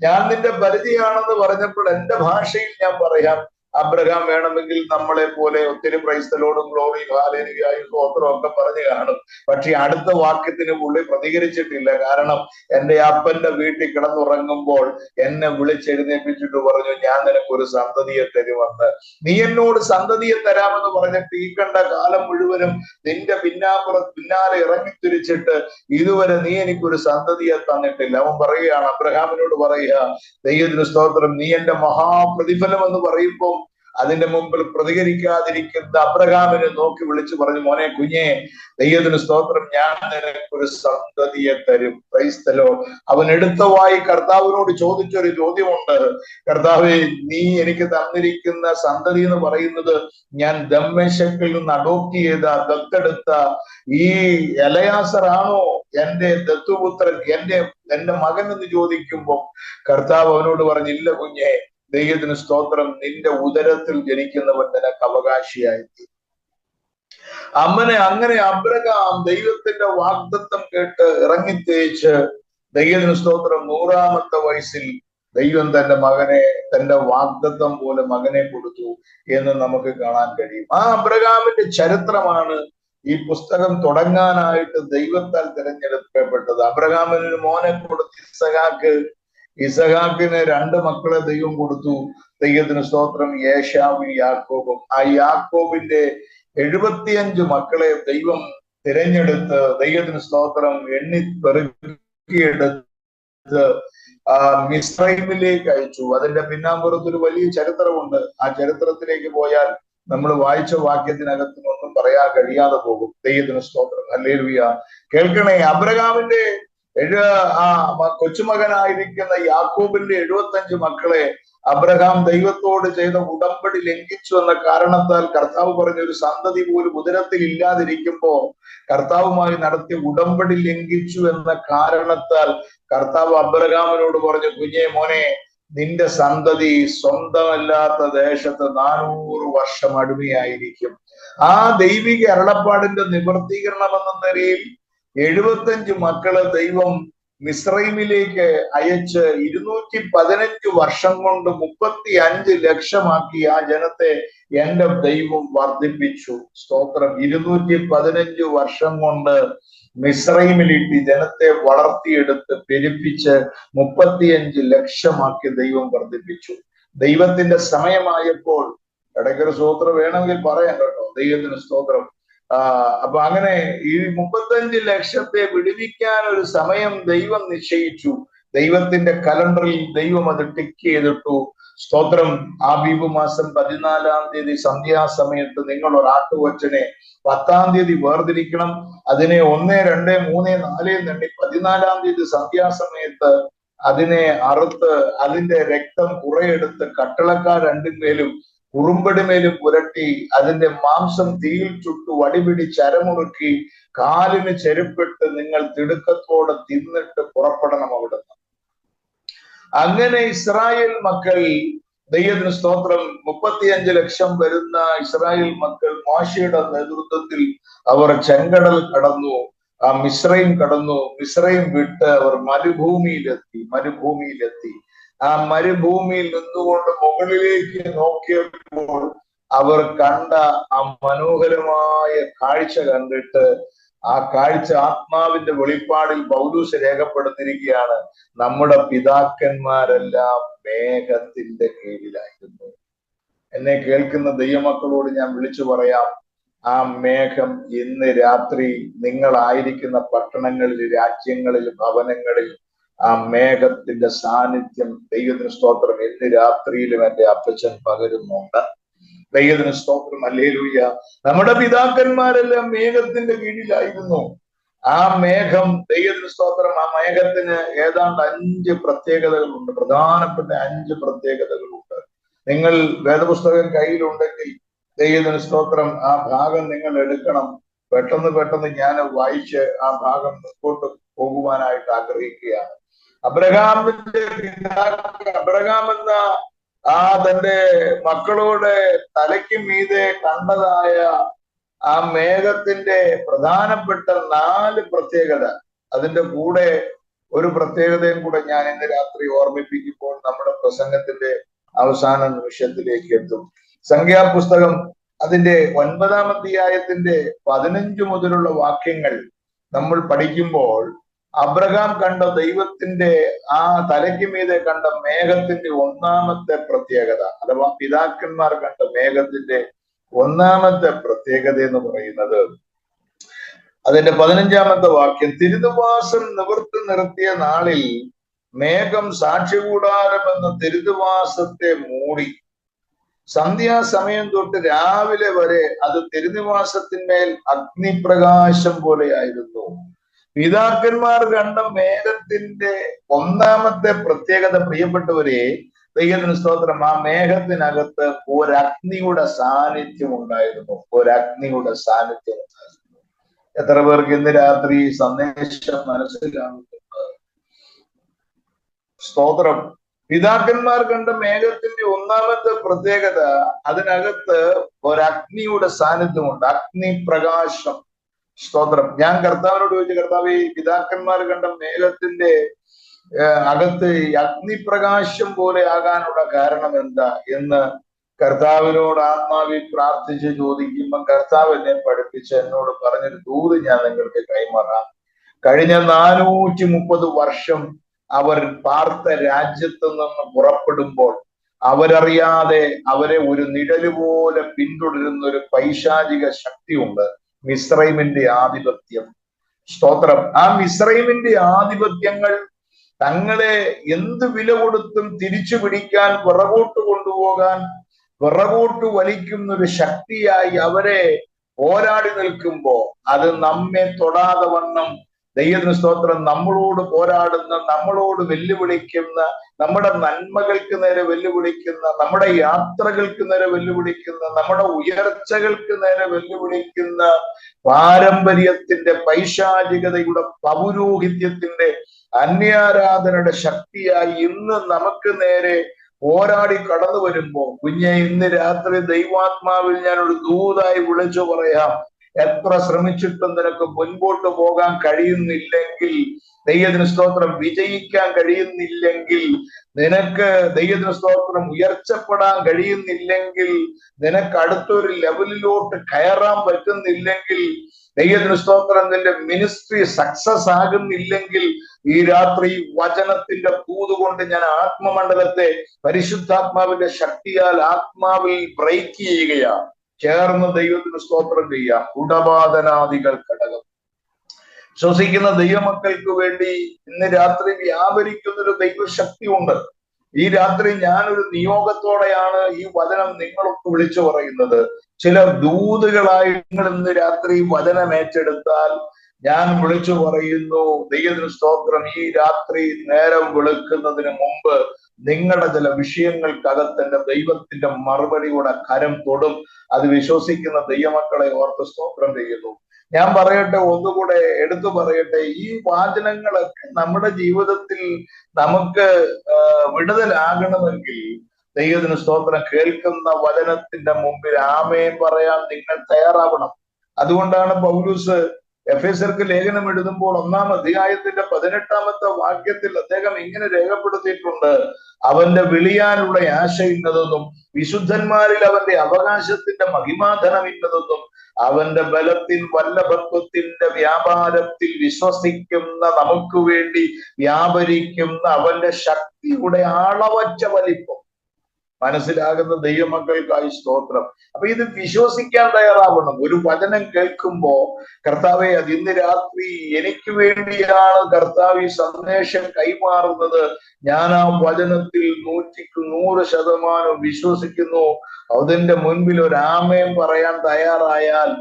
ഞാൻ നിന്റെ പരിചയമാണെന്ന് പറഞ്ഞപ്പോൾ എന്റെ ഭാഷയിൽ ഞാൻ പറയാം, അബ്രഹാം വേണമെങ്കിൽ നമ്മളെ പോലെ ഒത്തിരി പ്രൈസ്തലോടും ഗ്ലോറിയും ഹാലേലുയായും സ്തോത്രം ഒക്കെ പറഞ്ഞു കാണും. പക്ഷെ അടുത്ത വാക്യത്തിന് പുള്ളി പ്രതികരിച്ചിട്ടില്ല. കാരണം എന്റെ അപ്പന്റെ വീട്ടിൽ കിടന്നുറങ്ങുമ്പോൾ എന്നെ വിളിച്ചെഴുന്നേൽപ്പിച്ചിട്ട് പറഞ്ഞു, ഞാൻ നിനക്കൊരു സന്തതിയെ തരുമെന്ന്. നീ എന്നോട് സന്തതിയെ തരാമെന്ന് പറഞ്ഞിട്ട് ഈ കണ്ട കാലം മുഴുവനും നിന്റെ പിന്നാലെ ഇറങ്ങിത്തിരിച്ചിട്ട് ഇതുവരെ നീ എനിക്കൊരു സന്തതിയെ തന്നിട്ടില്ല. അവൻ പറയുകയാണ്, അബ്രഹാമിനോട് പറയുക, ദൈവത്തിന് സ്തോത്രം, നീ എന്റെ മഹാപ്രതിഫലം എന്ന് പറയുമ്പോൾ അതിന്റെ മുമ്പിൽ പ്രതികരിക്കാതിരിക്കുന്ന അബ്രഹാമിനെ നോക്കി വിളിച്ചു പറഞ്ഞു, മോനെ, കുഞ്ഞെ, ദൈവത്തിന് സ്തോത്രം, ഞാൻ നിനക്കൊരു സന്തതിയെ തരും. Price the Lord. അവൻ എടുത്തവായി കർത്താവിനോട് ചോദിച്ചൊരു ചോദ്യമുണ്ട്, കർത്താവേ, നീ എനിക്ക് തന്നിരിക്കുന്ന സന്തതി എന്ന് പറയുന്നത് ഞാൻ ദമ്മേശക്കിൽ നിന്ന് അഡോപ്റ്റ് ചെയ്ത ദത്തെടുത്ത ഈ എലയാസർ ആണോ എന്റെ ദത്തുപുത്രൻ, എന്റെ മകൻ എന്ന് ചോദിക്കുമ്പോൾ കർത്താവ് അവനോട് പറഞ്ഞില്ല, കുഞ്ഞെ, ദൈവത്തിന് സ്തോത്രം, നിന്റെ ഉദരത്തിൽ ജനിക്കുന്നവൻ നിനക്ക് അവകാശിയായി. അങ്ങനെ അബ്രഹാം ദൈവത്തിന്റെ വാഗ്ദത്തം കേട്ട് ഇറങ്ങിത്തേച്ച് ദൈവത്തിന് സ്തോത്രം 100-ാമത്തെ വയസ്സിൽ ദൈവം തന്റെ വാഗ്ദത്തം പോലെ മകനെ കൊടുത്തു എന്ന് നമുക്ക് കാണാൻ കഴിയും. ആ അബ്രഹാമിന്റെ ചരിത്രമാണ് ഈ പുസ്തകം തുടങ്ങാനായിട്ട് ദൈവത്താൽ തിരഞ്ഞെടുക്കപ്പെട്ടത്. അബ്രഹാമിന് മോനെ കൊടുത്ത് ഇസഹാക്കിന് 2 മക്കളെ ദൈവം കൊടുത്തു. ദൈവത്തിന് സ്തോത്രം, യേശാവും യാക്കോബും. ആ യാക്കോബിന്റെ 75 മക്കളെ ദൈവം തിരഞ്ഞെടുത്ത് ദൈവത്തിന് സ്തോത്രം പെറുക്കിയെടുത്ത് മിസ്രൈമിലേക്ക് അയച്ചു. അതിന്റെ പിന്നാമ്പുറത്തൊരു വലിയ ചരിത്രമുണ്ട്. ആ ചരിത്രത്തിലേക്ക് പോയാൽ നമ്മൾ വായിച്ച വാക്യത്തിനകത്തുനിന്നും പറയാൻ കഴിയാതെ പോകും. ദൈവത്തിന് സ്തോത്രം. ഹല്ലേലൂയ. കേൾക്കണേ, അബ്രഹാമിന്റെ കൊച്ചുമകനായിരിക്കുന്ന യാക്കോബിന്റെ 75 മക്കളെ അബ്രഹാം ദൈവത്തോട് ചെയ്ത ഉടമ്പടി ലംഘിച്ചു എന്ന കാരണത്താൽ കർത്താവ് പറഞ്ഞ ഒരു സന്തതി പോലും ഉദരത്തിൽ ഇല്ലാതിരിക്കുമ്പോ കർത്താവുമായി നടത്തിയ ഉടമ്പടി ലംഘിച്ചു എന്ന കാരണത്താൽ കർത്താവ് അബ്രഹാമിനോട് പറഞ്ഞു, കുഞ്ഞെ മോനെ, നിന്റെ സന്തതി സ്വന്തമല്ലാത്ത ദേശത്ത് 400 വർഷം അടിമയായിരിക്കും. ആ ദൈവിക അരുളപ്പാടിന്റെ നിവർത്തീകരണം എന്ന നിലയിൽ 75 മക്കള് ദൈവം മിസ്രൈമിലേക്ക് അയച്ച് 215 വർഷം കൊണ്ട് 35 ലക്ഷമാക്കി ആ ജനത്തെ എന്റെ ദൈവം വർദ്ധിപ്പിച്ചു. സ്തോത്രം. 215 വർഷം കൊണ്ട് മിസ്രൈമിലിട്ട് ജനത്തെ വളർത്തിയെടുത്ത് പെരുപ്പിച്ച് 35 ലക്ഷമാക്കി ദൈവം വർദ്ധിപ്പിച്ചു. ദൈവത്തിന്റെ സമയമായപ്പോൾ, ഇടയ്ക്കൊരു സ്തോത്രം വേണമെങ്കിൽ പറയാം കേട്ടോ, ദൈവത്തിന് സ്തോത്രം. അപ്പൊ അങ്ങനെ ഈ 35 ലക്ഷത്തെ വിടുവിക്കാൻ ഒരു സമയം ദൈവം നിശ്ചയിച്ചു. ദൈവത്തിന്റെ കലണ്ടറിൽ ദൈവം അത് ടിക്ക് ചെയ്തിട്ടു. സ്തോത്രം. ആബീബ് മാസം 14-ാം തീയതി സന്ധ്യാസമയത്ത് നിങ്ങൾ ഒരു ആട്ടുകൊറ്റനെ 10-ാം തീയതി വേർതിരിക്കണം. അതിനെ 1, 2, 3, 4 തണ്ണി 14-ാം തീയതി സന്ധ്യാസമയത്ത് അതിനെ അറുത്ത് അതിന്റെ രക്തം കുറെയെടുത്ത് കട്ടിളക്കാർ രണ്ടിന്മേലും കുറുമ്പടിമേലും പുരട്ടി അതിന്റെ മാംസം തീയിൽ ചുട്ടു വടിപിടിച്ച് അരമുറുക്കി കാലിന് ചെരുപ്പിട്ട് നിങ്ങൾ തിടുക്കത്തോടെ തിന്നിട്ട് പുറപ്പെടണം അവിടുന്ന്. അങ്ങനെ ഇസ്രായേൽ മക്കൾ, ദൈവത്തിന് സ്തോത്രം, 35 ലക്ഷം വരുന്ന ഇസ്രായേൽ മക്കൾ മോശയുടെ നേതൃത്വത്തിൽ അവർ ചെങ്കടൽ കടന്നു, ആ മിസ്രൈം കടന്നു. മിസ്രൈം വിട്ട് അവർ മരുഭൂമിയിലെത്തി. ആ മരുഭൂമിയിൽ നിന്നുകൊണ്ട് മുകളിലേക്ക് നോക്കിയപ്പോൾ അവർ കണ്ട ആ മനോഹരമായ കാഴ്ച കണ്ടിട്ട്, ആ കാഴ്ച ആത്മാവിന്റെ വെളിപ്പാടിൽ പൗലൂസ് രേഖപ്പെടുത്തിയിരിക്കുകയാണ്. നമ്മുടെ പിതാക്കന്മാരെല്ലാം മേഘത്തിന്റെ കീഴിലായിരുന്നു. എന്നെ കേൾക്കുന്ന ദൈവമക്കളോട് ഞാൻ വിളിച്ചു പറയാം, ആ മേഘം ഇന്ന് രാത്രി നിങ്ങളായിരിക്കുന്ന പട്ടണങ്ങളിൽ, രാജ്യങ്ങളിൽ, ഭവനങ്ങളിൽ ആ മേഘത്തിന്റെ സാന്നിധ്യം, ദൈവത്തിന് സ്തോത്രം, ഇന്ന് രാത്രിയിലും എന്റെ അപ്പച്ചൻ പകരുന്നുണ്ട്. ദൈവത്തിന് സ്തോത്രം. ഹല്ലേലൂയ. നമ്മുടെ പിതാക്കന്മാരെല്ലാം മേഘത്തിന്റെ കീഴിലായിരുന്നു. ആ മേഘം, ദൈവത്തിന് സ്തോത്രം, ആ മേഘത്തിന് ഏതാണ്ട് 5 പ്രത്യേകതകളുണ്ട്. പ്രധാനപ്പെട്ട 5 പ്രത്യേകതകളുണ്ട്. നിങ്ങൾ വേദപുസ്തകം കയ്യിലുണ്ടെങ്കിൽ ദൈവത്തിന് സ്തോത്രം ആ ഭാഗം നിങ്ങൾ എടുക്കണം. പെട്ടെന്ന് ഞാൻ വായിച്ച് ആ ഭാഗം മുമ്പോട്ട് പോകുവാനായിട്ട് ആഗ്രഹിക്കുകയാണ്. അബ്രഹാം എന്ന ആ തന്റെ മക്കളോട് തലയ്ക്ക് മീതെ കണ്ടതായ ആ മേഘത്തിന്റെ പ്രധാനപ്പെട്ട 4 പ്രത്യേകത, അതിന്റെ കൂടെ ഒരു പ്രത്യേകതയും കൂടെ ഞാൻ ഇന്ന് രാത്രി ഓർമ്മിപ്പിക്കുമ്പോൾ നമ്മുടെ പ്രസംഗത്തിന്റെ അവസാന നിമിഷത്തിലേക്ക് എത്തും. സംഖ്യാപുസ്തകം അതിന്റെ 9-ാം അധ്യായത്തിന്റെ 15 മുതലുള്ള വാക്യങ്ങൾ നമ്മൾ പഠിക്കുമ്പോൾ അബ്രഹാം കണ്ട ദൈവത്തിന്റെ ആ തലയ്ക്ക് മീതെ കണ്ട മേഘത്തിന്റെ 1-ാമത്തെ പ്രത്യേകത, അഥവാ പിതാക്കന്മാർ കണ്ട മേഘത്തിന്റെ 1-ാമത്തെ പ്രത്യേകത എന്ന് പറയുന്നത്, അതിന്റെ 15-ാമത്തെ വാക്യം, തിരുനിവാസം നിവർത്തി നിർത്തിയ നാളിൽ മേഘം സാക്ഷ്യകൂടാരം എന്ന തിരുനിവാസത്തെ മൂടി. സന്ധ്യാസമയം തൊട്ട് രാവിലെ വരെ അത് തിരുനിവാസത്തിന്മേൽ അഗ്നിപ്രകാശം പോലെയായിരുന്നു. പിതാക്കന്മാർ കണ്ട മേഘത്തിന്റെ 1-ാമത്തെ പ്രത്യേകത, പ്രിയപ്പെട്ടവരെ, ദൈവത്തിന് സ്തോത്രം, ആ മേഘത്തിനകത്ത് ഒരഗ്നിയുടെ സാന്നിധ്യം ഉണ്ടായിരുന്നു. ഒരഗ്നിയുടെ സാന്നിധ്യം ഉണ്ടായിരുന്നു. എത്ര പേർക്ക് ഇന്ന് രാത്രി സന്ദേശം മനസ്സിലാവുന്നുണ്ട്? സ്തോത്രം. പിതാക്കന്മാർ കണ്ട മേഘത്തിന്റെ 1-ാമത്തെ പ്രത്യേകത, അതിനകത്ത് ഒരഗ്നിയുടെ സാന്നിധ്യമുണ്ട്, അഗ്നിപ്രകാശം. സ്തോത്രം. ഞാൻ കർത്താവിനോട് ചോദിച്ചു, കർത്താവ്, ഈ പിതാക്കന്മാർ കണ്ട മേഘത്തിന്റെ അകത്ത് അഗ്നിപ്രകാശം പോലെ ആകാനുള്ള കാരണം എന്താ എന്ന് കർത്താവിനോട് ആത്മാവിൽ പ്രാർത്ഥിച്ച് ചോദിക്കുമ്പോൾ കർത്താവ് എന്നെ പഠിപ്പിച്ച് എന്നോട് പറഞ്ഞൊരു ദൂത് ഞാൻ നിങ്ങൾക്ക് കൈമാറാം. കഴിഞ്ഞ 430 വർഷം അവർ പാർത്ത രാജ്യത്ത് നിന്ന് പുറപ്പെടുമ്പോൾ അവരറിയാതെ അവരെ ഒരു നിഴല് പോലെ പിന്തുടരുന്ന ഒരു പൈശാചിക ശക്തിയുണ്ട്, മിസ്രൈമിന്റെ ആധിപത്യം. സ്തോത്രം. ആ മിസ്രൈമിന്റെ ആധിപത്യങ്ങൾ തങ്ങളെ എന്ത് വില കൊടുത്തും തിരിച്ചു പിടിക്കാൻ, പിറകോട്ട് കൊണ്ടുപോകാൻ, പിറകോട്ട് വലിക്കുന്ന ഒരു ശക്തിയായി അവരെ പോരാടി നിൽക്കുമ്പോ അത് നമ്മെ തൊടാതെ വണ്ണം ദൈവത്തിന് സ്തോത്രം. നമ്മളോട് പോരാടുന്ന, നമ്മളോട് വെല്ലുവിളിക്കുന്ന, നമ്മുടെ നന്മകൾക്ക് നേരെ വെല്ലുവിളിക്കുന്ന, നമ്മുടെ യാത്രകൾക്ക് നേരെ വെല്ലുവിളിക്കുന്ന, നമ്മുടെ ഉയർച്ചകൾക്ക് നേരെ വെല്ലുവിളിക്കുന്ന പാരമ്പര്യത്തിന്റെ, പൈശാചികതയുടെ, പൗരോഹിത്യത്തിന്റെ, അന്യാരാധനയുടെ ശക്തിയായി ഇന്ന് നമുക്ക് നേരെ പോരാടി കടന്നു വരുമ്പോ, കുഞ്ഞെ, ഇന്ന് രാത്രി ദൈവാത്മാവിൽ ഞാനൊരു ദൂതായി വിളിച്ചു പറയാം, എത്ര ശ്രമിച്ചിട്ടും നിനക്ക് മുൻപോട്ട് പോകാൻ കഴിയുന്നില്ലെങ്കിൽ, ദൈവത്തിന് സ്തോത്രം, വിജയിക്കാൻ കഴിയുന്നില്ലെങ്കിൽ, നിനക്ക് ദൈവത്തിന് സ്തോത്രം ഉയർച്ചപ്പെടാൻ കഴിയുന്നില്ലെങ്കിൽ, നിനക്ക് അടുത്തൊരു ലെവലിലോട്ട് കയറാൻ പറ്റുന്നില്ലെങ്കിൽ, ദൈവത്തിന് സ്തോത്രം, നിന്റെ മിനിസ്ട്രി സക്സസ് ആകുന്നില്ലെങ്കിൽ, ഈ രാത്രി വചനത്തിന്റെ തൂതുകൊണ്ട് ഞാൻ ആത്മമണ്ഡലത്തെ പരിശുദ്ധാത്മാവിന്റെ ശക്തിയാൽ ആത്മാവിൽ ബ്രേക്ക് ചെയ്യുകയാണ്. ചേർന്ന് ദൈവത്തിന് സ്തോത്രം ചെയ്യാം. ഉടപാദനാദികൾ ഘടകം ശ്വസിക്കുന്ന ദൈവമക്കൾക്ക് വേണ്ടി ഇന്ന് രാത്രി വ്യാപരിക്കുന്നൊരു ദൈവശക്തി ഉണ്ട്. ഈ രാത്രി ഞാനൊരു നിയോഗത്തോടെയാണ് ഈ വചനം നിങ്ങൾക്ക് വിളിച്ചു പറയുന്നത്. ചില ദൂതുകളായി നിങ്ങൾ ഇന്ന് രാത്രി വചനം ഏറ്റെടുത്താൽ ഞാൻ വിളിച്ചു പറയുന്നു, ദൈവത്തിന് സ്തോത്രം, ഈ രാത്രി നേരം വെളുക്കുന്നതിന് മുമ്പ് നിങ്ങളുടെ ചില വിഷയങ്ങൾക്കകത്തിന്റെ ദൈവത്തിന്റെ മറുപടിയുടെ കരം തൊടും. അത് വിശ്വസിക്കുന്ന ദൈവമക്കളെ ഓർത്ത് സ്തോത്രം ചെയ്യുന്നു. ഞാൻ പറയട്ടെ, ഒന്നുകൂടെ എടുത്തു പറയട്ടെ, ഈ വാചനങ്ങളൊക്കെ നമ്മുടെ ജീവിതത്തിൽ നമുക്ക് വിടുതലാകണമെങ്കിൽ ദൈവത്തിന് സ്തോത്രം, കേൾക്കുന്ന വചനത്തിന്റെ മുമ്പിൽ ആമേൻ പറയാൻ നിങ്ങൾ തയ്യാറാവണം. അതുകൊണ്ടാണ് പൗലൂസ് എഫേസ്യർക്ക് ലേഖനം എഴുതുമ്പോൾ 1-ാം അധ്യായത്തിന്റെ 18-ാമത്തെ വാക്യത്തിൽ അദ്ദേഹം ഇങ്ങനെ രേഖപ്പെടുത്തിയിട്ടുണ്ട്: അവന്റെ വിളിയാനുള്ള ആശ ഇന്നതെന്നും വിശുദ്ധന്മാരിൽ അവന്റെ അവകാശത്തിന്റെ മഹിമാധനം ഇന്നതെന്നും അവന്റെ ബലത്തിൽ വല്ലഭത്വത്തിന്റെ വ്യാപാരത്തിൽ വിശ്വസിക്കുന്ന നമുക്ക് വേണ്ടി വ്യാപരിക്കുന്ന അവന്റെ ശക്തിയുടെ അളവറ്റ വലിപ്പം മനസ്സിലാകുന്ന ദൈവമക്കൾക്കായി സ്തോത്രം. അപ്പൊ ഇത് വിശ്വസിക്കാൻ തയ്യാറാവണം. ഒരു വചനം കേൾക്കുമ്പോ, കർത്താവെ, അത് ഇന്ന് രാത്രി എനിക്ക് വേണ്ടിയാണ് കർത്താവ് ഈ സന്ദേശം കൈമാറുന്നത്, ഞാൻ ആ വചനത്തിൽ 100% വിശ്വസിക്കുന്നു. അതിന്റെ മുൻപിൽ ഒരു ആമേൻ പറയാൻ തയ്യാറായാൽ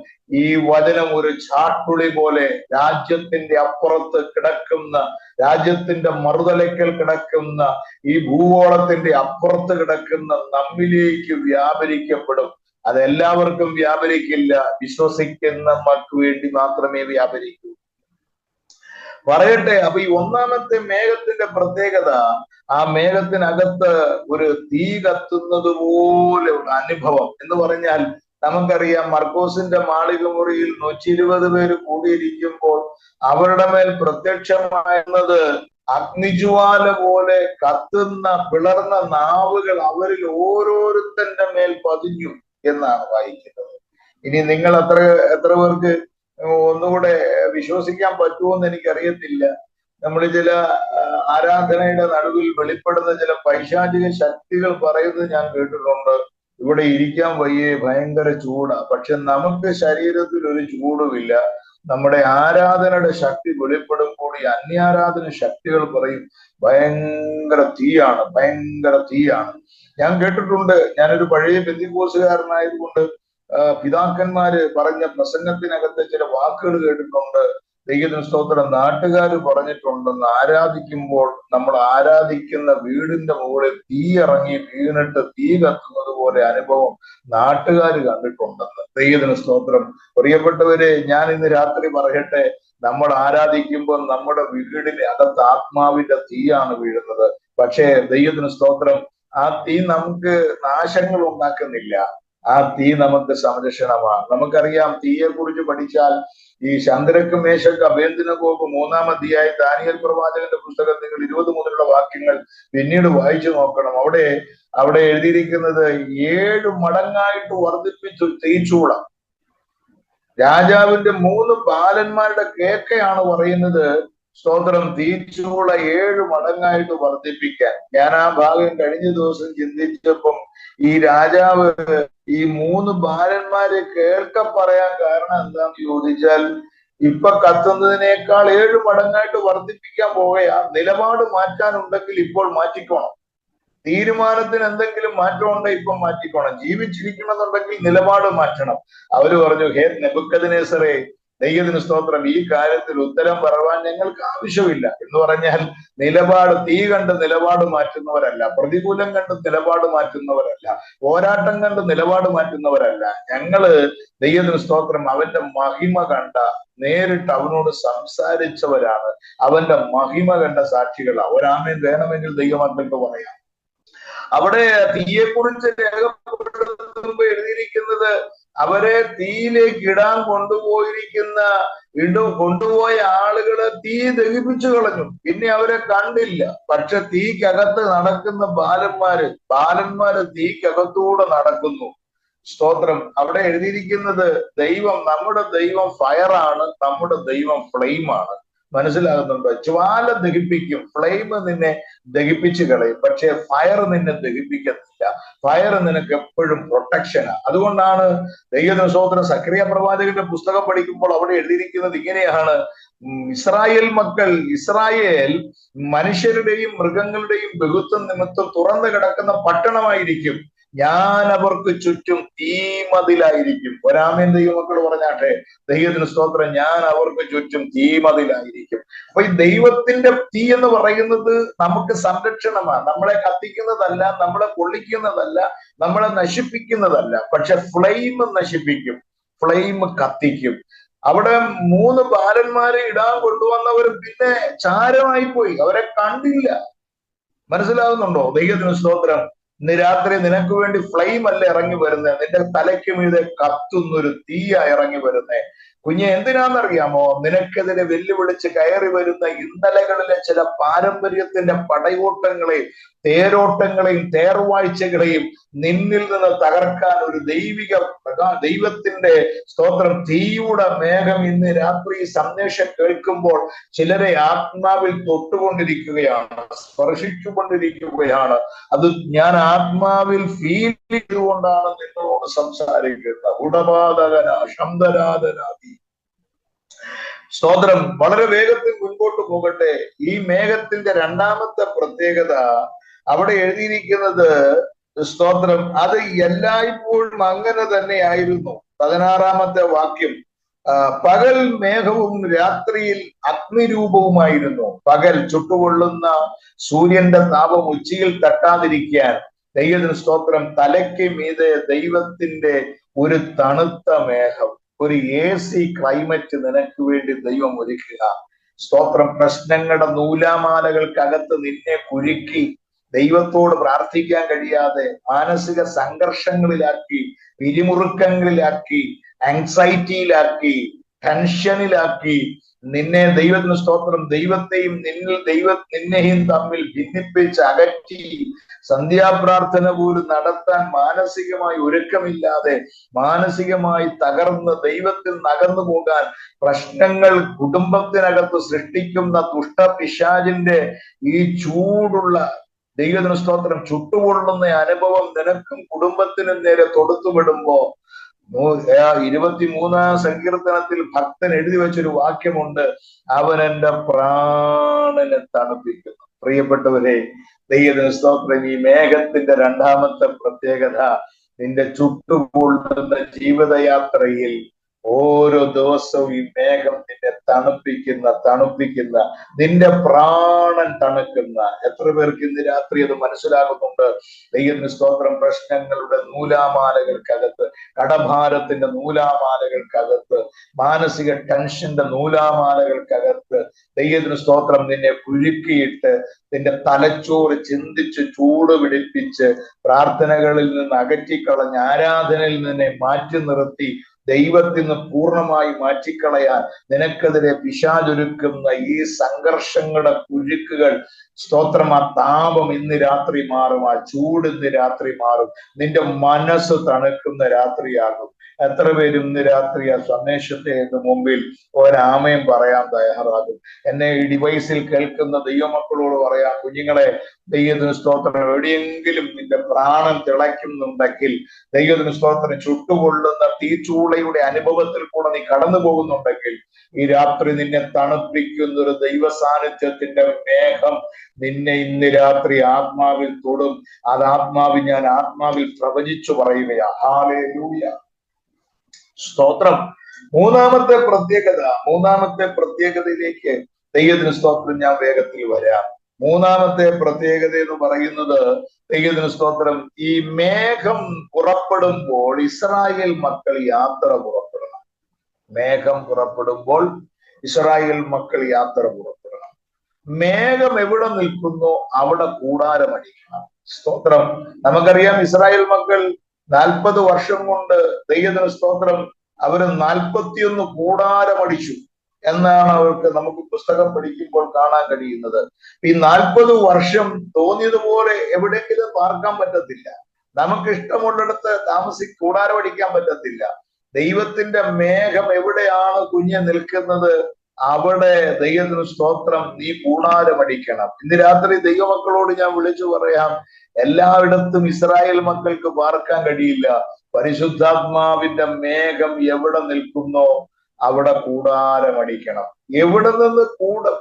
ഈ വചനം ഒരു ചാട്ടുളി പോലെ രാജ്യത്തിന്റെ അപ്പുറത്ത് കിടക്കുന്ന, രാജ്യത്തിന്റെ മറുതലയ്ക്കൽ കിടക്കുന്ന, ഈ ഭൂഗോളത്തിന്റെ അപ്പുറത്ത് കിടക്കുന്ന നമ്മിലേക്ക് വ്യാപരിക്കപ്പെടും. അതെല്ലാവർക്കും വ്യാപരിക്കില്ല, വിശ്വസിക്കുന്നവർക്ക് വേണ്ടി മാത്രമേ വ്യാപരിക്കൂ. പറയട്ടെ, അപ്പൊ ഈ 1-ാമത്തെ മേഘത്തിന്റെ പ്രത്യേകത, ആ മേഘത്തിനകത്ത് ഒരു തീ കത്തുന്നത് പോലെ ഒരു അനുഭവം എന്ന് പറഞ്ഞാൽ, നമുക്കറിയാം മർക്കോസിന്റെ മാളിക മുറിയിൽ 120 പേര് കൂടിയിരിക്കുമ്പോൾ അവരുടെ മേൽ പ്രത്യക്ഷമായിരുന്നത് അഗ്നിജ്വാല പോലെ കത്തുന്ന പിളർന്ന നാവുകൾ അവരിൽ ഓരോരുത്തന്റെ മേൽ പതിഞ്ഞു എന്നാണ് വായിക്കുന്നത്. ഇനി നിങ്ങൾ എത്ര പേർക്ക് ഒന്നുകൂടെ വിശ്വസിക്കാൻ പറ്റുമോന്ന് എനിക്കറിയത്തില്ല. നമ്മൾ ചില ആരാധനയുടെ നടുവിൽ വെളിപ്പെടുന്ന ചില പൈശാചിക ശക്തികൾ പറയുന്നത് ഞാൻ കേട്ടിട്ടുണ്ട്. ഇവിടെ ഇരിക്കാൻ വയ്യേ, ഭയങ്കര ചൂടാ. പക്ഷെ നമുക്ക് ശരീരത്തിൽ ഒരു ചൂടുമില്ല. നമ്മുടെ ആരാധനയുടെ ശക്തി വെളിപ്പെടുമ്പോൾ ഈ അന്യാരാധന ശക്തികൾ പറയും ഭയങ്കര തീയാണ്, ഭയങ്കര തീയാണ്. ഞാൻ കേട്ടിട്ടുണ്ട്. ഞാനൊരു പഴയ പെന്തിക്കോസുകാരനായതുകൊണ്ട് പിതാക്കന്മാര് പറഞ്ഞ പ്രസംഗത്തിനകത്ത് ചില വാക്കുകൾ കേട്ടിട്ടുണ്ട്. ദൈവത്തിന് സ്തോത്രം, നാട്ടുകാർ പറഞ്ഞിട്ടുണ്ടെന്ന്, ആരാധിക്കുമ്പോൾ നമ്മൾ ആരാധിക്കുന്ന വീടിന്റെ മുകളിൽ തീ ഇറങ്ങി വീണിട്ട് തീ കത്തുന്നത് പോലെ അനുഭവം നാട്ടുകാർ കണ്ടിട്ടുണ്ടെന്ന്. ദൈവത്തിന് സ്തോത്രം. പ്രിയപ്പെട്ടവരെ, ഞാൻ ഇന്ന് രാത്രി പറയട്ടെ, നമ്മൾ ആരാധിക്കുമ്പോൾ നമ്മുടെ വീടിന് അകത്ത് ആത്മാവിന്റെ തീയാണ് വീഴുന്നത്. പക്ഷേ ദൈവത്തിന് സ്തോത്രം, ആ തീ നമുക്ക് നാശങ്ങൾ ഉണ്ടാക്കുന്നില്ല. ആ തീ നമുക്ക് സംരക്ഷണമാണ്. നമുക്കറിയാം, തീയെ കുറിച്ച് പഠിച്ചാൽ ഈ ശന്ദ്രക്ക് മേശക്ക് അബേദ്നെഗോവ് 3-ാം അധ്യായം ദാനിയേൽ പ്രവാചകന്റെ പുസ്തകത്തിൽ 20 മുതലുള്ള വാക്യങ്ങൾ പിന്നീട് വായിച്ചു നോക്കണം. അവിടെ എഴുതിയിരിക്കുന്നത് 7 മടങ്ങായിട്ട് വർദ്ധിപ്പിച്ചു തീച്ചൂളം. രാജാവിന്റെ 3 ബാലന്മാരുടെ കേക്കയാണ് പറയുന്നത്, സ്തോത്രം, തീച്ചൂള 7 മടങ്ങായിട്ട് വർദ്ധിപ്പിക്കാൻ. ഞാൻ ആ ഭാഗം കഴിഞ്ഞ ദിവസം ചിന്തിച്ചപ്പം ഈ രാജാവ് ഈ 3 ബാലന്മാരെ കേൾക്ക പറയാൻ കാരണം എന്താന്ന് ചോദിച്ചാൽ, ഇപ്പൊ കത്തുന്നതിനേക്കാൾ 7 മടങ്ങായിട്ട് വർദ്ധിപ്പിക്കാൻ പോവുകയാ. നിലപാട് മാറ്റാനുണ്ടെങ്കിൽ ഇപ്പോൾ മാറ്റിക്കോണം. തീരുമാനത്തിന് എന്തെങ്കിലും മാറ്റം ഉണ്ടെങ്കിൽ ഇപ്പം മാറ്റിക്കോണം. ജീവിച്ചിരിക്കണമെന്നുണ്ടെങ്കിൽ നിലപാട് മാറ്റണം. അവര് പറഞ്ഞു, ഹേ നെബൂഖദ്നേസറേ, ദൈവത്തിന് സ്തോത്രം. ഈ കാര്യത്തിൽ ഉത്തരം പറവാൻ ഞങ്ങൾക്ക് ആവശ്യമില്ല. എന്ന് പറഞ്ഞാൽ നിലപാട് തീ കണ്ട് നിലപാട് മാറ്റുന്നവരല്ല, പ്രതികൂലം കണ്ട് നിലപാട് മാറ്റുന്നവരല്ല, പോരാട്ടം കണ്ട് നിലപാട് മാറ്റുന്നവരല്ല. ഞങ്ങള് ദൈവത്തിന് സ്തോത്രം അവന്റെ മഹിമ കണ്ട, നേരിട്ട് അവനോട് സംസാരിച്ചവരാണ്, അവന്റെ മഹിമ കണ്ട സാക്ഷികളാണ്. ഒരാമേൻ വേണമെങ്കിൽ ദൈവമക്കൾക്ക് പറയാം. അവിടെ തീയെക്കുറിച്ച് രേഖപ്പെടുത്തുമ്പോൾ എഴുതിയിരിക്കുന്നത് അവരെ തീയിലേക്ക് ഇടാൻ കൊണ്ടുപോയ ആളുകളെ തീ ദഹിപ്പിച്ചു കളഞ്ഞു. പിന്നെ അവരെ കണ്ടില്ല. പക്ഷെ തീക്കകത്ത് നടക്കുന്ന ബാലന്മാര് തീക്കകത്തൂടെ നടക്കുന്നു. സ്തോത്രം. അവിടെ എഴുതിയിരിക്കുന്നത് നമ്മുടെ ദൈവം ഫയറാണ്, നമ്മുടെ ദൈവം ഫ്ലെയിമാണ്. മനസ്സിലാകുന്നുണ്ടോ? ജ്വാല ദഹിപ്പിക്കും, ഫ്ലെയിം നിന്നെ ദഹിപ്പിച്ചു കളയും, പക്ഷെ ഫയർ നിന്നെ ദഹിപ്പിക്കത്തില്ല. ഫയർ നിനക്ക് എപ്പോഴും പ്രൊട്ടക്ഷനാണ്. അതുകൊണ്ടാണ് ദൈവത്തിന് സ്തോത്രം സക്രിയ പ്രവാചകന്റെ പുസ്തകം പഠിക്കുമ്പോൾ അവിടെ എഴുതിയിരിക്കുന്നത് ഇങ്ങനെയാണ്: ഇസ്രായേൽ മനുഷ്യരുടെയും മൃഗങ്ങളുടെയും ബഹുത്വം നിമിത്തം തുറന്നു കിടക്കുന്ന പട്ടണമായിരിക്കും, ഞാൻ അവർക്ക് ചുറ്റും തീമതിലായിരിക്കും. ഒരാമേൻ ദൈവമക്കൾ പറഞ്ഞാട്ടെ. ദൈവത്തിന് സ്തോത്രം. ഞാൻ അവർക്ക് ചുറ്റും തീമതിലായിരിക്കും. അപ്പൊ ഈ ദൈവത്തിന്റെ തീ എന്ന് പറയുന്നത് നമുക്ക് സംരക്ഷണമാണ്. നമ്മളെ കത്തിക്കുന്നതല്ല, നമ്മളെ പൊള്ളിക്കുന്നതല്ല, നമ്മളെ നശിപ്പിക്കുന്നതല്ല. പക്ഷെ ഫ്ലെയിം നശിപ്പിക്കും, ഫ്ലെയിം കത്തിക്കും. അവിടെ 3 ബാലന്മാരെ ഇടാൻ കൊണ്ടുവന്നവർ പിന്നെ ചാരമായി പോയി, അവരെ കണ്ടില്ല. മനസ്സിലാകുന്നുണ്ടോ? ദൈവത്തിന് സ്തോത്രം. ഇന്ന് രാത്രി നിനക്ക് വേണ്ടി ഫ്ലെയിം അല്ല ഇറങ്ങി വരുന്നത്, നിന്റെ തലയ്ക്ക് മീതെ കത്തുന്നൊരു തീയാ ഇറങ്ങി വരുന്നേ. കുഞ്ഞെ, എന്തിനാണെന്നറിയാമോ? നിനക്കെതിരെ വെല്ലുവിളിച്ച് കയറി വരുന്ന ഇന്നലകളിലെ ചില പാരമ്പര്യത്തിന്റെ പടയോട്ടങ്ങളെയും തേരോട്ടങ്ങളെയും തേർവാഴ്ചകളെയും നിന്നിൽ നിന്ന് തകർക്കാൻ ഒരു ദൈവത്തിന്റെ സ്തോത്രം തീയുടെ മേഘം ഇന്ന് രാത്രി സന്ദേശം കേൾക്കുമ്പോൾ ചിലരെ ആത്മാവിൽ തൊട്ടുകൊണ്ടിരിക്കുകയാണ്, സ്പർശിച്ചുകൊണ്ടിരിക്കുകയാണ്. അത് ഞാൻ ആത്മാവിൽ ഫീൽ ചെയ്തുകൊണ്ടാണ് നിങ്ങളോട് സംസാരിക്കുന്നത്. ഉടപാതകന ശബ്ദരാധനാദി. സ്തോത്രം. വളരെ വേഗത്തിൽ മുൻപോട്ട് പോകട്ടെ. ഈ മേഘത്തിന്റെ രണ്ടാമത്തെ പ്രത്യേകത അവിടെ എഴുതിയിരിക്കുന്നത്, സ്തോത്രം, അത് എല്ലായ്പ്പോഴും അങ്ങനെ തന്നെയായിരുന്നു. 16-ാമത്തെ വാക്യം, പകൽ മേഘവും രാത്രിയിൽ അഗ്നിരൂപവുമായിരുന്നു. പകൽ ചുട്ടുകൊള്ളുന്ന സൂര്യന്റെ താപം ഉച്ചയിൽ തട്ടാതിരിക്കാൻ ദൈവത്തിന് സ്തോത്രം തലയ്ക്ക് മീതെ ദൈവത്തിന്റെ ഒരു തണുത്ത മേഘം, ഒരു AC ക്ലൈമറ്റ് നിനക്ക് വേണ്ടി ദൈവം ഒരുക്കുക. സ്തോത്രം. പ്രശ്നങ്ങളുടെ നൂലാമാലകൾക്കകത്ത് നിന്നെ കുരുക്കി ദൈവത്തോട് പ്രാർത്ഥിക്കാൻ കഴിയാതെ മാനസിക സംഘർഷങ്ങളിലാക്കി, പിരിമുറുക്കങ്ങളിലാക്കി, ആങ്സൈറ്റിയിലാക്കി, ടെൻഷനിലാക്കി നിന്നെ ദൈവത്തിന് സ്തോത്രം ദൈവത്തെയും നിന്നെയും തമ്മിൽ ഭിന്നിപ്പിച്ച് അകറ്റി സന്ധ്യാപ്രാർത്ഥന പോലും നടത്താൻ മാനസികമായി ഒരുക്കമില്ലാതെ മാനസികമായി തകർന്ന് ദൈവത്തിൽ നകന്നു പോകാൻ പ്രശ്നങ്ങൾ കുടുംബത്തിനകത്ത് സൃഷ്ടിക്കുന്ന ദുഷ്ടപിശാചിന്റെ ഈ ചൂടുള്ള ദൈവത്തിന് സ്തോത്രം ചുട്ടുകൊള്ളുന്ന അനുഭവം നിനക്കും കുടുംബത്തിനും നേരെ തൊടുത്തുവിടുമ്പോ 23-ാം സങ്കീർത്തനത്തിൽ ഭക്തൻ എഴുതി വെച്ചൊരു വാക്യമുണ്ട്, അവൻ എന്റെ പ്രാണനെ തണുപ്പിക്കുന്നു. പ്രിയപ്പെട്ടവരെ, ദൈവത്തിന് സ്തോത്രം. ഈ മേഘത്തിന്റെ രണ്ടാമത്തെ പ്രത്യേകത, നിന്റെ ചുട്ടുകൊള്ളുന്ന ജീവിതയാത്രയിൽ ഓരോ ദിവസവും ഈ മേഘം നിന്നെ തണുപ്പിക്കുന്ന നിന്റെ പ്രാണൻ തണുക്കുന്ന. എത്ര പേർക്ക് ഇന്ന് രാത്രി അത് മനസ്സിലാകുന്നുണ്ട്? ദൈവത്തിന് സ്തോത്രം. പ്രശ്നങ്ങളുടെ നൂലാമാലകൾക്കകത്ത്, കടഭാരത്തിന്റെ നൂലാമാലകൾക്കകത്ത്, മാനസിക ടെൻഷന്റെ നൂലാമാലകൾക്കകത്ത് ദൈവത്തിന് സ്തോത്രം നിന്നെ കുരുക്കിയിട്ട് നിന്റെ തലച്ചോറ് ചിന്തിച്ച് ചൂട് പിടിപ്പിച്ച് പ്രാർത്ഥനകളിൽ നിന്ന് അകറ്റിക്കളഞ്ഞ് ആരാധനയിൽ നിന്നെ മാറ്റി നിർത്തി ദൈവത്തിൽ നിന്ന് പൂർണ്ണമായി മാറ്റിക്കളയാൻ നിനക്കെതിരെ പിശാചൊരുക്കുന്ന ഈ സംഘർഷങ്ങളുടെ കുരുക്കുകൾ, സ്തോത്രം, ആ താപം ഇന്ന് രാത്രി മാറും, ആ ചൂട് ഇന്ന് രാത്രി മാറും, നിന്റെ മനസ്സ് തണുക്കുന്ന രാത്രിയാകും. എത്ര പേരും ഇന്ന് രാത്രി ആ സന്ദേശത്തെ മുമ്പിൽ ഒരാമയും പറയാൻ തയ്യാറാകും? എന്നെ ഈ ഡിവൈസിൽ കേൾക്കുന്ന ദൈവമക്കളോട് പറയാം, കുഞ്ഞുങ്ങളെ, ദൈവത്തിന് സ്തോത്രം, എവിടെയെങ്കിലും നിന്റെ പ്രാണൻ തിളയ്ക്കുന്നുണ്ടെങ്കിൽ, ദൈവത്തിന് സ്തോത്രം ചുട്ടുകൊള്ളുന്ന തീച്ചൂളയുടെ അനുഭവത്തിൽ കൂടെ നീ കടന്നു പോകുന്നുണ്ടെങ്കിൽ, ഈ രാത്രി നിന്നെ തണുപ്പിക്കുന്ന ഒരു ദൈവ സാന്നിധ്യത്തിന്റെ മേഘം നിന്നെ ഇന്ന് രാത്രി ആത്മാവിൽ തൊടും. അത് ഞാൻ ആത്മാവിൽ പ്രവചിച്ചു പറയുകയാ. ഹല്ലേലൂയ, സ്തോത്രം. മൂന്നാമത്തെ പ്രത്യേകതയിലേക്ക് ദൈവത്തിന് സ്തോത്രം ഞാൻ വേഗത്തിൽ വരാം. മൂന്നാമത്തെ പ്രത്യേകത എന്ന് പറയുന്നത്, ദൈവത്തിന് സ്തോത്രം, ഈ മേഘം പുറപ്പെടുമ്പോൾ ഇസ്രായേൽ മക്കൾ യാത്ര പുറപ്പെടണം. മേഘം പുറപ്പെടുമ്പോൾ ഇസ്രായേൽ മക്കൾ യാത്ര പുറപ്പെടണം. മേഘം എവിടെ നിൽക്കുന്നോ അവിടെ കൂടാരമടിക്കണം. സ്തോത്രം. നമുക്കറിയാം, ഇസ്രായേൽ മക്കൾ 40 വർഷം കൊണ്ട് ദൈവത്തിന് സ്തോത്രം അവര് 41 കൂടാരമടിച്ചു എന്നാണ് നമുക്ക് പുസ്തകം പഠിക്കുമ്പോൾ കാണാൻ കഴിയുന്നത്. ഈ 40 വർഷം തോന്നിയതുപോലെ എവിടെയെങ്കിലും പാർക്കാൻ പറ്റത്തില്ല. നമുക്ക് ഇഷ്ടമുള്ളിടത്ത് കൂടാരമടിക്കാൻ പറ്റത്തില്ല. ദൈവത്തിന്റെ മേഘം എവിടെയാണ് കുഞ്ഞ് നിൽക്കുന്നത്, അവിടെ ദൈവത്തിന് സ്തോത്രം നീ കൂടാരമടിക്കണം. ഇന്ന് രാത്രി ദൈവമക്കളോട് ഞാൻ വിളിച്ചു പറയാം, എല്ലായിടത്തും ഇസ്രായേൽ മക്കൾക്ക് പാർക്കാൻ കഴിയില്ല. പരിശുദ്ധാത്മാവിന്റെ മേഘം എവിടെ നിൽക്കുന്നോ അവിടെ കൂടാരമടിക്കണം. എവിടെ നിന്ന്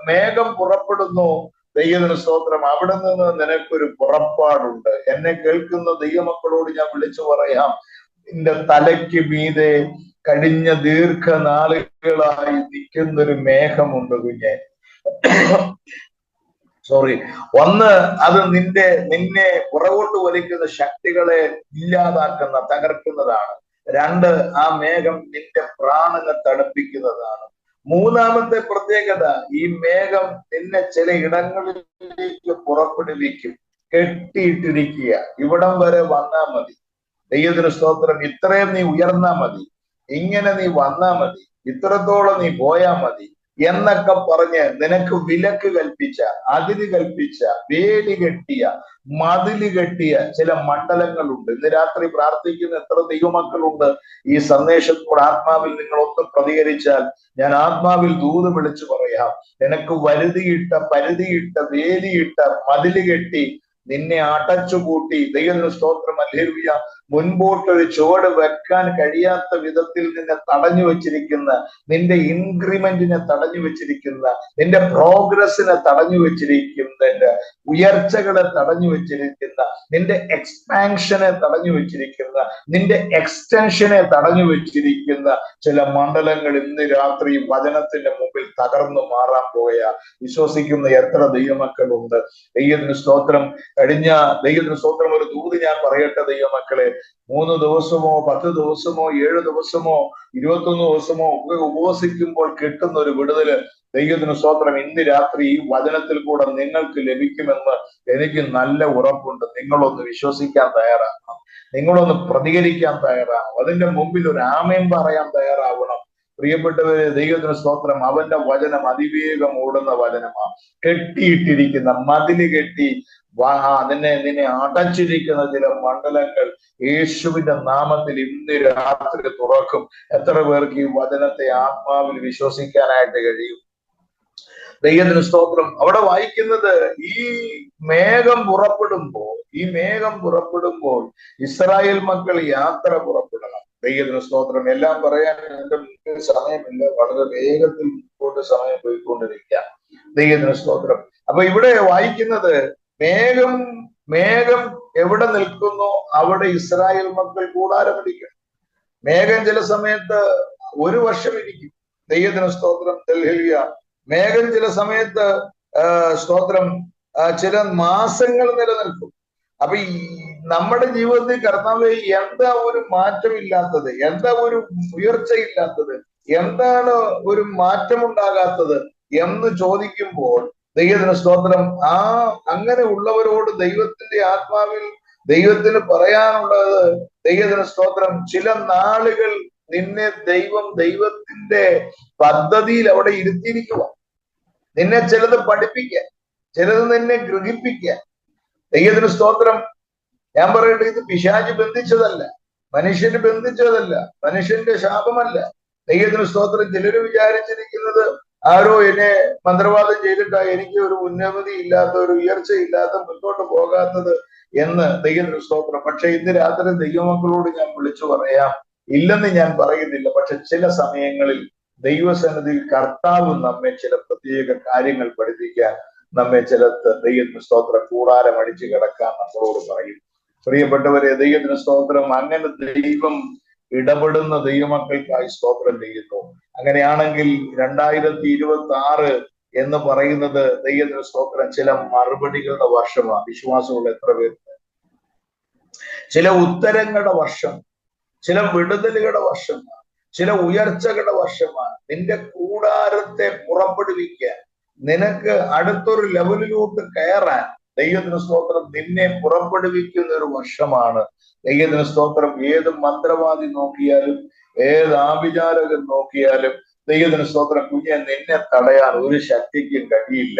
മേഘം പുറപ്പെടുന്നു, ദൈവത്തിന് സ്തോത്രം, അവിടെ നിന്ന് നിനക്കൊരു പുറപ്പാടുണ്ട്. എന്നെ കേൾക്കുന്ന ദൈവമക്കളോട് ഞാൻ വിളിച്ചു പറയാം, നിന്റെ തലയ്ക്ക് മീതെ കഴിഞ്ഞ ദീർഘനാളുകളായി നിൽക്കുന്നൊരു മേഘമുണ്ട് കുഞ്ഞെ. അത് നിന്നെ പുറകോട്ട് വലിക്കുന്ന ശക്തികളെ ഇല്ലാതാക്കുന്ന, തകർക്കുന്നതാണ്. 2, ആ മേഘം നിന്റെ പ്രാണനെ തണുപ്പിക്കുന്നതാണ്. മൂന്നാമത്തെ പ്രത്യേകത, ഈ മേഘം നിന്നെ ചില ഇടങ്ങളിലേക്ക് പുറപ്പെടുവിക്കും. കെട്ടിയിട്ടിരിക്കുക. ഇവിടം വരെ വന്നാ മതി. ദൈവത്തിന് സ്തോത്രം. ഇത്രയും നീ ഉയർന്നാ മതി, ഇങ്ങനെ നീ വന്നാ മതി, ഇത്രത്തോളം നീ പോയാ മതി എന്നൊക്കെ പറഞ്ഞ് നിനക്ക് വിലക്ക് കൽപ്പിച്ച, അതിര് കൽപ്പിച്ച, വേലി കെട്ടിയ, മതില് കെട്ടിയ ചില മണ്ഡലങ്ങളുണ്ട്. ഇന്ന് രാത്രി പ്രാർത്ഥിക്കുന്ന എത്ര ദൈവമക്കളുണ്ട്? ഈ സന്ദേശത്തോട് ആത്മാവിൽ നിങ്ങൾ ഒന്ന് പ്രതികരിച്ചാൽ ഞാൻ ആത്മാവിൽ ദൂത് വിളിച്ചു പറയാം, നിനക്ക് പരിധിയിട്ട വേലിയിട്ട മതില് കെട്ടി നിന്നെ അടച്ചുപൂട്ടി, ദൈവത്തിന് സ്തോത്രം, ഹല്ലേലൂയ, മുൻപോട്ടൊരു ചുവട് വെക്കാൻ കഴിയാത്ത വിധത്തിൽ നിന്നെ തടഞ്ഞു വെച്ചിരിക്കുന്ന, നിന്റെ ഇൻക്രിമെന്റിനെ തടഞ്ഞു വെച്ചിരിക്കുന്ന, നിന്റെ പ്രോഗ്രസിനെ തടഞ്ഞു വെച്ചിരിക്കുന്ന, നിന്റെ ഉയർച്ചകളെ തടഞ്ഞു വെച്ചിരിക്കുന്ന, നിന്റെ എക്സ്പാൻഷനെ തടഞ്ഞു വെച്ചിരിക്കുന്ന, നിന്റെ എക്സ്റ്റൻഷനെ തടഞ്ഞു വെച്ചിരിക്കുന്ന ചില മണ്ഡലങ്ങൾ ഇന്ന് രാത്രി വചനത്തിന്റെ മുമ്പിൽ തകർന്നു മാറാൻ പോയ വിശ്വസിക്കുന്ന എത്ര ദൈവമക്കളുണ്ട്? ദൈവത്തിന് സ്തോത്രം. ദൈവത്തിന് സ്തോത്രം, ഒരു ദൂത് ഞാൻ പറയട്ടെ ദൈവമക്കളെ. 3 ദിവസമോ 10 ദിവസമോ 7 ദിവസമോ 21 ദിവസമോ ഒക്കെ ഉപവസിക്കുമ്പോൾ കിട്ടുന്ന ഒരു വിടുതല്, ദൈവത്തിന് സ്തോത്രം, ഇന്ന് രാത്രി ഈ വചനത്തിൽ കൂടെ നിങ്ങൾക്ക് ലഭിക്കുമെന്ന് എനിക്ക് നല്ല ഉറപ്പുണ്ട്. നിങ്ങളൊന്ന് വിശ്വസിക്കാൻ തയ്യാറാകണം, നിങ്ങളൊന്ന് പ്രതികരിക്കാൻ തയ്യാറാകണം, അതിന്റെ മുമ്പിൽ ഒരു ആമേൻ പറയാൻ തയ്യാറാവണം. പ്രിയപ്പെട്ടവരെ, ദൈവത്തിന് സ്തോത്രം, അവന്റെ വചനം അതിവേഗം ഓടുന്ന വചനമാണ്. കെട്ടിയിട്ടിരിക്കുന്ന, മതില് കെട്ടി നിന്നെ അടച്ചിരിക്കുന്ന ചില മണ്ഡലങ്ങൾ യേശുവിന്റെ നാമത്തിൽ ഇന്ന് രാത്രി തുറക്കും. എത്ര പേർക്ക് ഈ വചനത്തെ ആത്മാവിൽ വിശ്വസിക്കാനായിട്ട് കഴിയും? ദൈവത്തിന് സ്തോത്രം. അവിടെ വായിക്കുന്നത്, ഈ മേഘം പുറപ്പെടുമ്പോൾ ഇസ്രായേൽ മക്കൾ യാത്ര പുറപ്പെടണം. ദൈവത്തിന് സ്തോത്രം. എല്ലാം പറയാൻ എന്റെ മുന്നിൽ സമയമില്ല, വളരെ വേഗത്തിൽ മുമ്പോട്ട് സമയം പോയിക്കൊണ്ടിരിക്കുക. ദൈവത്തിന് സ്തോത്രം. അപ്പൊ ഇവിടെ വായിക്കുന്നത്, മേഘം എവിടെ നിൽക്കുന്നോ അവിടെ ഇസ്രായേൽ മക്കൾ കൂടാരമടിക്കണം. മേഘം ചില സമയത്ത് 1 വർഷം ഇരിക്കും. ദൈവത്തിന് സ്തോത്രം, ഹല്ലേലൂയ. മേഘം ചില സമയത്ത് സ്തോത്രം ചില മാസങ്ങൾ നിലനിൽക്കും. അപ്പൊ ഈ നമ്മുടെ ജീവിതത്തിൽ കർത്താവേ എന്താ ഒരു മാറ്റമില്ലാത്തത്, എന്താ ഒരു ഉയർച്ചയില്ലാത്തത്, എന്താണ് ഒരു മാറ്റമുണ്ടാകാത്തത് എന്ന് ചോദിക്കുമ്പോൾ ദൈവത്തിന് സ്തോത്രം, അങ്ങനെ ഉള്ളവരോട് ദൈവത്തിന്റെ ആത്മാവിൽ ദൈവത്തിന് പറയാനുള്ളത്, ദൈവത്തിന് സ്തോത്രം, ചില നാളുകൾ നിന്നെ ദൈവത്തിന്റെ പദ്ധതിയിൽ അവിടെ ഇരുത്തിയിരിക്കുക. നിന്നെ ചിലത് പഠിപ്പിക്കാൻ, ചിലത് നിന്നെ ഗ്രഹിപ്പിക്കാൻ. ദൈവത്തിന് സ്തോത്രം. ഞാൻ പറയട്ടെ, ഇത് പിശാച് ബന്ധിച്ചതല്ല, മനുഷ്യന് ബന്ധിച്ചതല്ല, മനുഷ്യന്റെ ശാപമല്ല. ദൈവത്തിന് സ്തോത്രം. ചിലര് വിചാരിച്ചിരിക്കുന്നത്, ആരോ എന്നെ മന്ത്രവാദം ചെയ്തിട്ടാ എനിക്ക് ഒരു ഉന്നതി ഇല്ലാത്ത, ഒരു ഉയർച്ച ഇല്ലാത്ത, മുന്നോട്ട് പോകാത്തത് എന്ന്. ദൈവത്തിന് സ്തോത്രം. പക്ഷെ ഇന്ന് രാത്രി ദൈവമക്കളോട് ഞാൻ വിളിച്ചു പറയാം, ഇല്ലെന്ന് ഞാൻ പറയുന്നില്ല. പക്ഷെ ചില സമയങ്ങളിൽ ദൈവസന്നിധിയിൽ കർത്താവ് നമ്മെ ചില പ്രത്യേക കാര്യങ്ങൾ പഠിപ്പിക്കാൻ, നമ്മെ ചില ദൈവത്തിന് സ്തോത്രം കൂടാരം അടിച്ചു കിടക്കാൻ നമ്മളോട് പറയും. പ്രിയപ്പെട്ടവരെ, ദൈവത്തിന് സ്തോത്രം. അങ്ങനെ ദൈവം ഇടപെടുന്ന ദൈവമക്കൾക്കായി സ്തോത്രം ചെയ്യുന്നു. അങ്ങനെയാണെങ്കിൽ 2026 എന്ന് പറയുന്നത് ദൈവത്തിന് സ്തോത്രം ചില മറുപടികളുടെ വർഷമാണ്. വിശ്വാസമുള്ള എത്ര പേര്? ചില ഉത്തരങ്ങളുടെ വർഷം, ചില വിടുതലുകളുടെ വർഷമാണ്, ചില ഉയർച്ചകളുടെ വർഷമാണ്. നിന്റെ കൂടാരത്തെ പുറപ്പെടുവിക്കാൻ, നിനക്ക് അടുത്തൊരു ലെവലിലോട്ട് കയറാൻ ദൈവത്തിന് സ്തോത്രം നിന്നെ പുറപ്പെടുവിക്കുന്ന ഒരു വർഷമാണ്. ദൈവത്തിന് സ്തോത്രം ഏത് മന്ത്രവാദി നോക്കിയാലും, ഏത് ആഭിചാരകൻ നോക്കിയാലും ദൈവത്തിന് സ്തോത്രം കുഞ്ഞെ നിന്നെ തടയാൻ ഒരു ശക്തിക്കും കഴിയില്ല.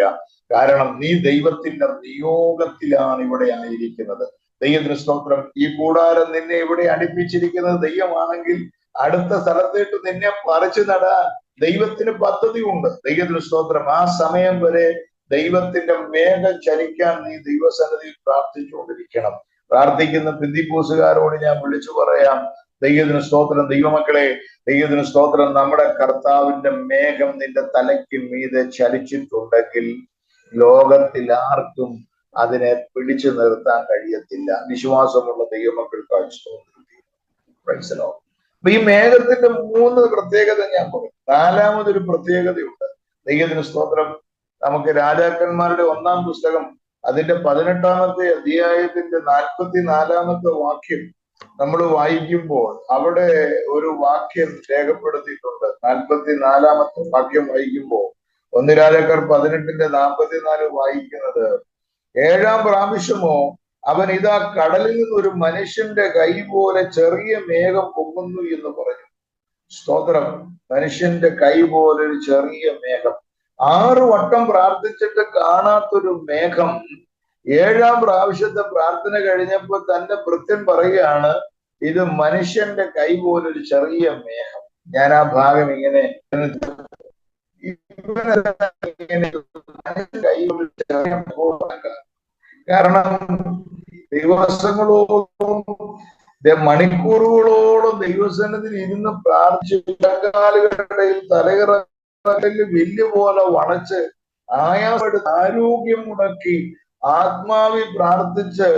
കാരണം നീ ദൈവത്തിന്റെ നിയോഗത്തിലാണ് ഇവിടെ ആയിരിക്കുന്നത്. ദൈവത്തിന് സ്തോത്രം ഈ കൂടാരം നിന്നെ ഇവിടെ അടുപ്പിച്ചിരിക്കുന്നത് ദൈവമാണെങ്കിൽ അടുത്ത സ്ഥലത്തേക്ക് നിന്നെ പറിച്ചു നടാൻ ദൈവത്തിന് പദ്ധതിയുണ്ട്. ദൈവത്തിന് സ്തോത്രം ആ സമയം വരെ ദൈവത്തിന്റെ മേഘം ചലിക്കാൻ നീ ദൈവസന്നിധിയിൽ പ്രാർത്ഥിച്ചുകൊണ്ടിരിക്കണം. പ്രാർത്ഥിക്കുന്ന പെന്തിക്കോസുകാരോട് ഞാൻ വിളിച്ചു പറയാം, ദൈവത്തിന് സ്തോത്രം. ദൈവമക്കളെ, ദൈവത്തിന് സ്തോത്രം. നമ്മുടെ കർത്താവിന്റെ മേഘം നിന്റെ തലയ്ക്ക് മീതെ ചലിച്ചിട്ടുണ്ടെങ്കിൽ ലോകത്തിൽ ആർക്കും അതിനെ പിടിച്ചു നിർത്താൻ കഴിയത്തില്ല. വിശ്വാസമുള്ള ദൈവമക്കൾക്കായി സ്തോത്രം. അപ്പൊ ഈ മേഘത്തിന്റെ 3 പ്രത്യേകത ഞാൻ പറയും. 4മതൊരു പ്രത്യേകതയുണ്ട്. ദൈവത്തിന് സ്തോത്രം. നമുക്ക് രാജാക്കന്മാരുടെ 1-ാം പുസ്തകം അതിന്റെ 18-ാമത്തെ അധ്യായത്തിന്റെ 44-ാമത്തെ വാക്യം നമ്മൾ വായിക്കുമ്പോൾ അവിടെ ഒരു വാക്യം രേഖപ്പെടുത്തിയിട്ടുണ്ട്. 44-ാമത്തെ വാക്യം വായിക്കുമ്പോൾ 1 രാജാക്കർ 18-44 വായിക്കുന്നത്, 7-ാം പ്രാവശ്യമോ അവൻ ഇതാ കടലിൽ നിന്ന് ഒരു മനുഷ്യന്റെ കൈ പോലെ ചെറിയ മേഘം പൊങ്ങുന്നു എന്ന് പറഞ്ഞു. സ്തോത്രം. മനുഷ്യന്റെ കൈ പോലെ ഒരു ചെറിയ മേഘം. 6 വട്ടം പ്രാർത്ഥിച്ചിട്ട് കാണാത്തൊരു മേഘം 7-ാം പ്രാവശ്യത്തെ പ്രാർത്ഥന കഴിഞ്ഞപ്പോൾ തന്റെ ഭൃത്യൻ പറയുകയാണ്, ഇത് മനുഷ്യന്റെ കൈ പോലൊരു ചെറിയ മേഘം. ഞാൻ ആ ഭാഗം ഇങ്ങനെ കാരണം ദിവസങ്ങളോളം മണിക്കൂറുകളോളം ദൈവസന്നിധിയിൽ ഇരുന്ന് പ്രാർത്ഥിച്ചുകാലുകളിൽ തലയിറയിൽ വില്ല് പോലെ വണച്ച് ആയാസെടുത്ത് ആരോഗ്യം മുടക്കി ആത്മാവിൽ പ്രാർത്ഥിച്ച്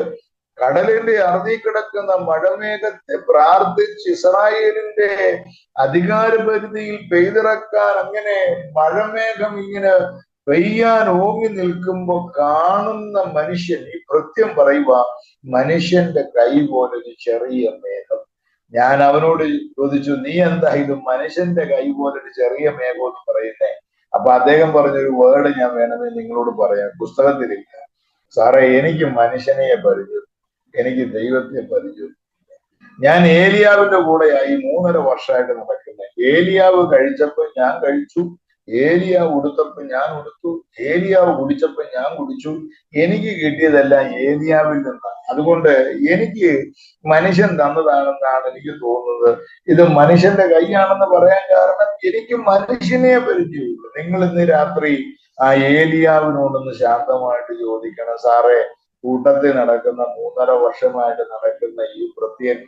കടലിന്റെ അറുതി കിടക്കുന്ന മഴമേഘത്തെ പ്രാർത്ഥിച്ച് ഇസ്രായേലിന്റെ അധികാരപരിധിയിൽ പെയ്തിറക്കാൻ അങ്ങനെ മഴമേഘം ഇങ്ങനെ പെയ്യാൻ ഓങ്ങി നിൽക്കുമ്പോ കാണുന്ന മനുഷ്യൻ ഈ കൃത്യം പറയുക, മനുഷ്യന്റെ കൈ പോലൊരു ചെറിയ മേഘം. ഞാൻ അവനോട് ചോദിച്ചു, നീ എന്താ ഇത് മനുഷ്യന്റെ കൈ പോലൊരു ചെറിയ മേഘം എന്ന് പറയുന്നേ? അപ്പൊ അദ്ദേഹം പറഞ്ഞൊരു വേർഡ് ഞാൻ വേണമെങ്കിൽ നിങ്ങളോട് പറയാം. പുസ്തകത്തിലില്ല സാറേ, എനിക്ക് മനുഷ്യനെ പരിചയം, എനിക്ക് ദൈവത്തെ പരിചയം. ഞാൻ ഏലിയാവിന്റെ കൂടെയായി 3.5 വർഷമായിട്ട് നടക്കുന്നത്. ഏലിയാവ് കഴിച്ചപ്പോ ഞാൻ കഴിച്ചു, ഏലിയാവ് ഉടുത്തപ്പോ ഞാൻ ഉടുത്തു, ഏലിയാവ് കുടിച്ചപ്പോ ഞാൻ കുടിച്ചു. എനിക്ക് കിട്ടിയതെല്ലാം ഏലിയാവിൽ നിന്നാണ്. അതുകൊണ്ട് എനിക്ക് മനുഷ്യൻ തന്നതാണെന്നാണ് എനിക്ക് തോന്നുന്നത്. ഇത് മനുഷ്യന്റെ കൈയാണെന്ന് പറയാൻ കാരണം എനിക്ക് മനുഷ്യനെ പരിചയമുള്ളൂ. നിങ്ങൾ ഇന്ന് രാത്രി ആ ഏലിയാവിനോടൊന്ന് ശാന്തമായിട്ട് ചോദിക്കണം, സാറേ കൂട്ടത്തിൽ നടക്കുന്ന 3.5 വർഷമായിട്ട് നടക്കുന്ന ഈ പ്രത്യേക,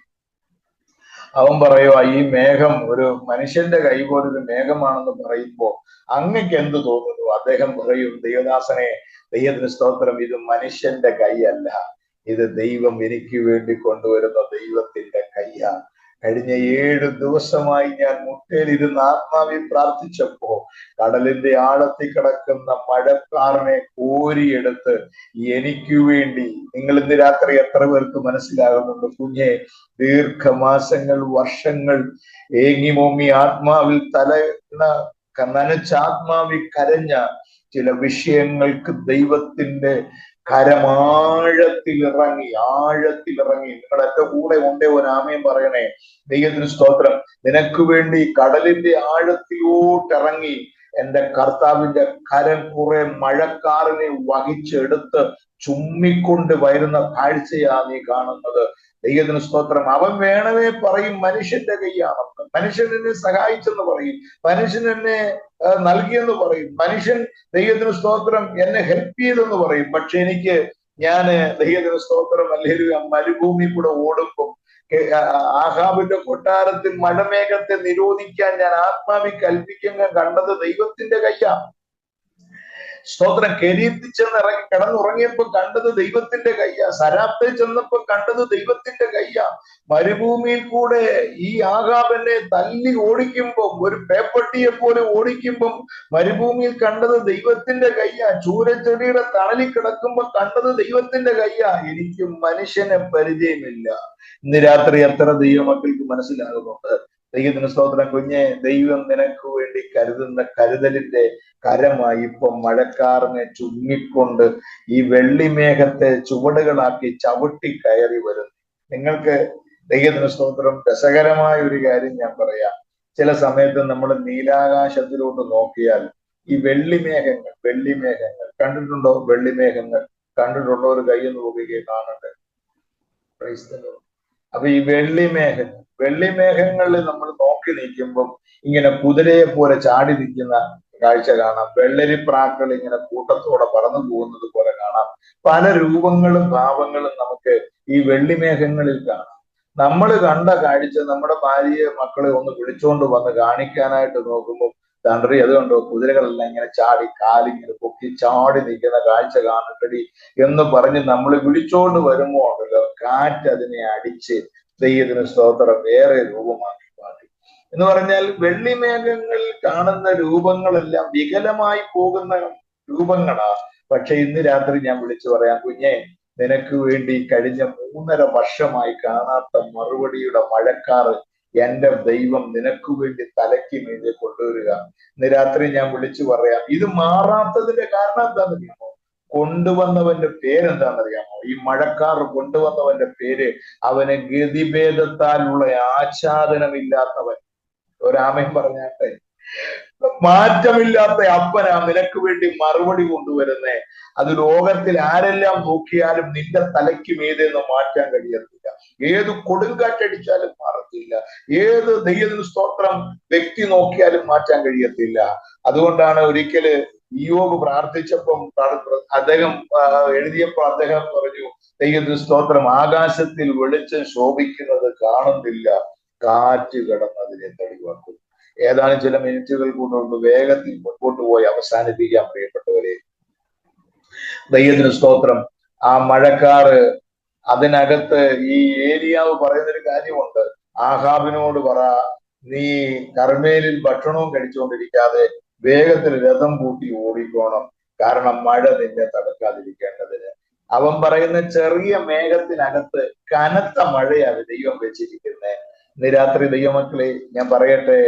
അവൻ പറയുക ഈ മേഘം ഒരു മനുഷ്യന്റെ കൈ പോലൊരു മേഘമാണെന്ന് പറയുമ്പോ അങ്ങക്ക് എന്ത് തോന്നുന്നു? അദ്ദേഹം പറയും, ദൈവദാസനെ, ദൈവത്തിന് സ്തോത്രം, ഇത് മനുഷ്യന്റെ കൈയല്ല, ഇത് ദൈവം എനിക്ക് വേണ്ടി കൊണ്ടുവരുന്ന ദൈവത്തിന്റെ കൈയാണ്. കഴിഞ്ഞ 7 ദിവസമായി ഞാൻ മുട്ടയിലിരുന്ന് ആത്മാവിൽ പ്രാർത്ഥിച്ചപ്പോ കടലിന്റെ ആഴത്തിൽ കിടക്കുന്ന മഴക്കാരനെ കോരിയെടുത്ത് എനിക്ക് വേണ്ടി, നിങ്ങൾ ഇന്ന് രാത്രി എത്ര പേർക്ക് മനസ്സിലാകുന്നുണ്ട് കുഞ്ഞെ? ദീർഘമാസങ്ങൾ വർഷങ്ങൾ ഏങ്ങി മോങ്ങി ആത്മാവിൽ നനച്ച ആത്മാവിൽ കരഞ്ഞ ചില വിഷയങ്ങൾക്ക് ദൈവത്തിന്റെ കരമാഴത്തിലിറങ്ങി നിങ്ങൾ എന്റെ കൂടെ ഉണ്ടേ ഒരു ആമയും പറയണേ. ദൈവത്തിന് സ്തോത്രം. നിനക്ക് വേണ്ടി കടലിന്റെ ആഴത്തിലോട്ടിറങ്ങി എന്റെ കർത്താവിന്റെ കരം കുറെ മഴക്കാരനെ വഹിച്ചെടുത്ത് ചുമ്മിക്കൊണ്ട് വരുന്ന കാഴ്ചയാ നീ കാണുന്നത്. ദൈവത്തിന് സ്തോത്രം. അവൻ വേണമേ പറയും മനുഷ്യന്റെ കൈയാണെന്ന്, മനുഷ്യൻ എന്നെ സഹായിച്ചെന്ന് പറയും, മനുഷ്യൻ എന്നെ നൽകിയെന്ന് പറയും, മനുഷ്യൻ ദൈവത്തിന് സ്തോത്രം എന്നെ ഹെൽപ്പ് ചെയ്തെന്ന് പറയും. പക്ഷെ ഞാന് ദൈവത്തിന് സ്തോത്രം അല്ലെങ്കിൽ മരുഭൂമി കൂടെ ഓടുമ്പോൾ ആഹാബിന്റെ കൊട്ടാരത്തിൽ മഴമേഘത്തെ നിരോധിക്കാൻ ഞാൻ ആത്മാവിൽ കൽപ്പിക്കുന്ന കണ്ടത് ദൈവത്തിന്റെ കൈയാണ്. സ്തോത്രം. കെരീത്തിൽ ചെന്ന് കിടന്നുറങ്ങിയപ്പോ കണ്ടത് ദൈവത്തിന്റെ കയ്യാ. സരാപ്തയിൽ ചെന്നപ്പോ കണ്ടത് ദൈവത്തിന്റെ കയ്യാ. മരുഭൂമിയിൽ കൂടെ ഈ ആഹാബിനെ തല്ലി ഓടിക്കുമ്പം, ഒരു പേപ്പട്ടിയെ പോലെ ഓടിക്കുമ്പം മരുഭൂമിയിൽ കണ്ടത് ദൈവത്തിന്റെ കയ്യാ. ചൂരച്ചെടിയുടെ തണലിൽ കിടക്കുമ്പോ കണ്ടത് ദൈവത്തിന്റെ കയ്യാ. എനിക്ക് മനുഷ്യനെ പരിചയമില്ല. ഇന്ന് രാത്രി എത്ര ദൈവമക്കൾക്ക് മനസ്സിലാകുന്നുണ്ട്? ദൈവത്തിന് സ്തോത്രം. കുഞ്ഞെ, ദൈവം നിനക്ക് വേണ്ടി കരുതുന്ന കരുതലിന്റെ കരമായി ഇപ്പൊ മഴക്കാറിനെ ചുമ്മിക്കൊണ്ട് ഈ വെള്ളിമേഘത്തെ ചുവടുകളാക്കി ചവിട്ടി കയറി വരുന്നു. നിങ്ങൾക്ക് ദൈവത്തിന് സ്തോത്രം, രസകരമായ ഒരു കാര്യം ഞാൻ പറയാം. ചില സമയത്ത് നമ്മൾ നീലാകാശത്തിലോട്ട് നോക്കിയാൽ ഈ വെള്ളിമേഘങ്ങൾ കണ്ടിട്ടുണ്ടോ? വെള്ളിമേഘങ്ങൾ കണ്ടിട്ടുണ്ടോ? ഒരു കൈയൊന്ന് നോക്കിക്കേ, കാണട്ടെ. അപ്പൊ ഈ വെള്ളിമേഘങ്ങളിൽ നമ്മൾ നോക്കി നിൽക്കുമ്പം ഇങ്ങനെ കുതിരയെ പോലെ ചാടി നിൽക്കുന്ന കാഴ്ച കാണാം. വെള്ളരിപ്രാക്കൾ ഇങ്ങനെ കൂട്ടത്തോടെ പറന്നു പോകുന്നത് പോലെ കാണാം. പല രൂപങ്ങളും ഭാവങ്ങളും നമുക്ക് ഈ വെള്ളിമേഘങ്ങളിൽ കാണാം. നമ്മൾ കണ്ട കാഴ്ച നമ്മുടെ ഭാര്യയെ മക്കളെ ഒന്ന് വിളിച്ചോണ്ട് വന്ന് കാണിക്കാനായിട്ട് നോക്കുമ്പോൾ തണ്ടറി അതുകൊണ്ടോ കുതിരകളെല്ലാം ഇങ്ങനെ ചാടി കാലിങ്ങനെ പൊക്കി ചാടി നിൽക്കുന്ന കാഴ്ച കാണട്ടടി എന്ന് പറഞ്ഞ് നമ്മൾ വിളിച്ചോണ്ട് വരുമ്പോ ഉണ്ടല്ലോ, കാറ്റ് അതിനെ അടിച്ച് ദൈവത്തിന് സ്തോത്രം വേറെ രൂപമാക്കി മാറ്റി. എന്ന് പറഞ്ഞാൽ വെള്ളിമേഘങ്ങളിൽ കാണുന്ന രൂപങ്ങളെല്ലാം വികലമായി പോകുന്ന രൂപങ്ങളാ. പക്ഷെ ഇന്ന് രാത്രി ഞാൻ വിളിച്ചു പറയാം, കുഞ്ഞെ, നിനക്ക് വേണ്ടി കഴിഞ്ഞ 3.5 വർഷമായി കാണാത്ത മറുപടിയുടെ മഴക്കാറ് എന്റെ ദൈവം നിനക്ക് വേണ്ടി തലയ്ക്ക് മീതെ കൊണ്ടുവരിക. ഇന്ന് രാത്രി ഞാൻ വിളിച്ചു പറയാം, ഇത് മാറാത്തതിന്റെ കാരണം എന്താണെന്നറിയാമോ? കൊണ്ടുവന്നവന്റെ പേരെന്താണെന്നറിയാമോ? ഈ മഴക്കാർ കൊണ്ടുവന്നവന്റെ പേര്, അവന് ഗതിഭേദത്താലുള്ള ആച്ഛാദനമില്ലാത്തവൻ. ഒരാമയും പറഞ്ഞാട്ടെ. മാറ്റമില്ലാത്ത അപ്പനാ നിനക്ക് വേണ്ടി മറുപടി കൊണ്ടുവരുന്നേ. അത് ലോകത്തിൽ ആരെല്ലാം നോക്കിയാലും നിന്റെ തലയ്ക്ക് മീതെന്ന് മാറ്റാൻ കഴിയത്തില്ല. ഏത് കൊടുങ്കാറ്റടിച്ചാലും മാറത്തില്ല. ഏത് ദൈവത്തിന് സ്തോത്രം വ്യക്തി നോക്കിയാലും മാറ്റാൻ കഴിയത്തില്ല. അതുകൊണ്ടാണ് ഒരിക്കല് ഇയ്യോബ് പ്രാർത്ഥിച്ചപ്പം അദ്ദേഹം എഴുതിയപ്പോൾ അദ്ദേഹം പറഞ്ഞു, ദൈവത്തിന് സ്തോത്രം, ആകാശത്തിൽ വെളിച്ചം ശോഭിക്കുന്നത് കാണുന്നില്ല, കാറ്റ് കിടന്നതിനെ തെളിവാക്കും. ഏതാനും ചില മിനിറ്റുകൾ കൊണ്ടുകൊണ്ട് വേഗത്തിൽ മുൻപോട്ട് പോയി അവസാനിപ്പിക്കാൻ പ്രിയപ്പെട്ടവരെ. ദൈവത്തിന് സ്തോത്രം. ആ മഴക്കാറ് അതിനകത്ത് ഈ ഏലിയാവ് പറയുന്നൊരു കാര്യമുണ്ട്. ആഹാബിനോട് പറ, നീ കർമ്മേലിൽ ഭക്ഷണവും കഴിച്ചുകൊണ്ടിരിക്കാതെ വേഗത്തിൽ രഥം കൂട്ടി ഓടിക്കോണം, കാരണം മഴ നിന്നെ തടുക്കാതിരിക്കേണ്ടതിന്. അവൻ പറയുന്ന ചെറിയ മേഘത്തിനകത്ത് കനത്ത മഴയാണ് ദൈവം വെച്ചിരിക്കുന്നത്. ഇന്ന് രാത്രി ദൈവമക്കളെ ഞാൻ പറയട്ടെ,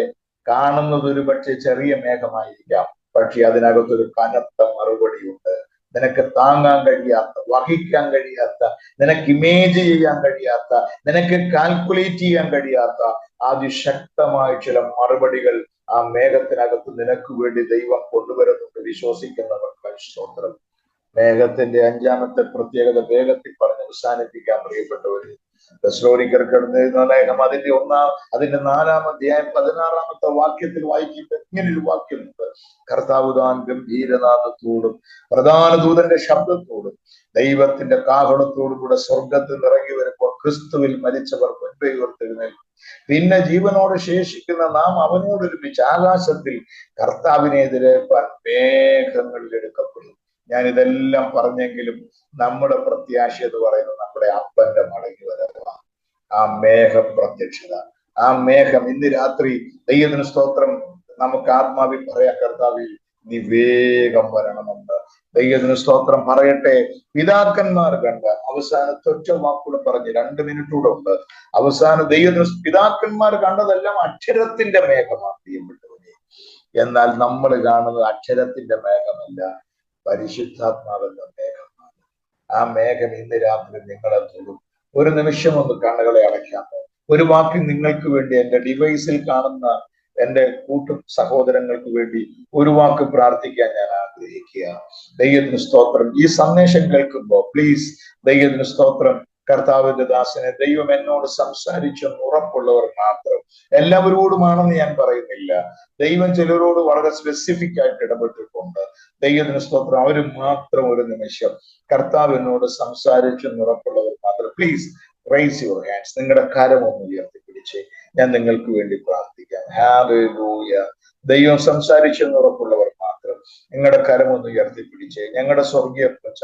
കാണുന്നത് ഒരു പക്ഷെ ചെറിയ മേഘമായിരിക്കാം, പക്ഷെ അതിനകത്തൊരു കനത്ത മറുപടിയുണ്ട്. നിനക്ക് താങ്ങാൻ കഴിയാത്ത, വഹിക്കാൻ കഴിയാത്ത, നിനക്ക് ഇമേജ് ചെയ്യാൻ കഴിയാത്ത, നിനക്ക് കാൽക്കുലേറ്റ് ചെയ്യാൻ കഴിയാത്ത അതിശക്തമായ ചില മറുപടികൾ ആ മേഘത്തിനകത്ത് നിനക്ക് വേണ്ടി ദൈവം കൊണ്ടുവരുന്നുണ്ട്. വിശ്വസിക്കുന്നവർക്ക് സ്തോത്രം. മേഘത്തിന്റെ 5ാമത്തെ പ്രത്യേകത വേഗത്തിൽ പറഞ്ഞ് അവസാനിപ്പിക്കാൻ പ്രിയപ്പെട്ടവര്. ലേഖനം അതിന്റെ 4-ാം അധ്യായം 16-ാമത്തെ വാക്യത്തിൽ വായിക്കുമ്പോൾ ഇങ്ങനൊരു വാക്യമുണ്ട്. കർത്താവ് താൻ ഗംഭീരനാദത്തോടും പ്രധാന ദൂതന്റെ ശബ്ദത്തോടും ദൈവത്തിന്റെ കാഹളത്തോടും കൂടെ സ്വർഗത്തിൽ ഇറങ്ങി വരുമ്പോൾ ക്രിസ്തുവിൽ മരിച്ചവർ മുൻപേ ഉയർത്തെഴുന്നേൽക്കും. പിന്നെ ജീവനോട് ശേഷിക്കുന്ന നാം അവനോടൊരുമിച്ച് ആകാശത്തിൽ കർത്താവിനെ എതിരേൽപ്പാൻ മേഘങ്ങളിൽ എടുക്കപ്പെടും. ഞാൻ ഇതെല്ലാം പറഞ്ഞെങ്കിലും നമ്മുടെ പ്രത്യാശ എന്ന് പറയുന്നത് നമ്മുടെ അപ്പന്റെ മടങ്ങി വരവാണ്. ആ മേഘ പ്രത്യക്ഷത, ആ മേഘം ഇന്ന് രാത്രി ദൈവത്തിന് സ്തോത്രം നമുക്ക് ആത്മാവിൽ പറയാം, കർത്താവിൽ നീ വേഗം വരണമെന്ന്. ദൈവത്തിന് സ്തോത്രം പറയട്ടെ. പിതാക്കന്മാർ കണ്ട അവസാനത്തെ ഒറ്റ വാക്കുകൂടെ പറഞ്ഞ് 2 മിനിറ്റ് കൂടെ ഉണ്ട്. അവസാനം ദൈവത്തിന് പിതാക്കന്മാർ കണ്ടതെല്ലാം അക്ഷരത്തിന്റെ മേഘമാണ് പ്രിയപ്പെട്ടവരെ. എന്നാൽ നമ്മൾ കാണുന്നത് അക്ഷരത്തിന്റെ മേഘമല്ല, പരിശുദ്ധാത്മാവെന്ന മേഘമാണ്. ആ മേഘം ഇന്ന് രാത്രി നിങ്ങളെ തൊടും. ഒരു നിമിഷം ഒന്ന് കണ്ണുകളെ അടയ്ക്കാമോ? ഒരു വാക്ക് നിങ്ങൾക്ക് വേണ്ടി, എന്റെ ഡിവൈസിൽ കാണുന്ന എന്റെ സഹോദരങ്ങൾക്ക് വേണ്ടി ഒരു വാക്ക് പ്രാർത്ഥിക്കാൻ ഞാൻ ആഗ്രഹിക്കുക. ദൈവത്തിന് സ്തോത്രം. ഈ സന്ദേശം കേൾക്കുമ്പോൾ പ്ലീസ് ദൈവത്തിന് സ്തോത്രം, കർത്താവിന്റെ ദാസനെ ദൈവം എന്നോട് സംസാരിച്ചെന്ന് ഉറപ്പുള്ളവർ മാത്രം, എല്ലാവരോടുമാണെന്ന് ഞാൻ പറയുന്നില്ല, ദൈവം ചിലരോട് വളരെ സ്പെസിഫിക് ആയിട്ട് ഇടപെട്ടിട്ടുണ്ട്. ദൈവത്തിന് സ്തോത്രം. അവര് മാത്രം ഒരു നിമിഷം കർത്താവ് എന്നോട് സംസാരിച്ചെന്ന് ഉറപ്പുള്ളവർ മാത്രം പ്ലീസ് റൈസ് യുവർ ഹാൻഡ്സ്. നിങ്ങളുടെ കരം ഒന്ന് ഉയർത്തിപ്പിടിച്ച് ഞാൻ നിങ്ങൾക്ക് വേണ്ടി പ്രാർത്ഥിക്കാം. ഹല്ലേലൂയ. ദൈവം സംസാരിച്ചെന്ന് ഉറപ്പുള്ളവർ മാത്രം. നിങ്ങളുടെ കരമൊന്ന് ഉയർത്തിപ്പിടിച്ച് ഞങ്ങളുടെ സ്വർഗീയ അപ്പച്ച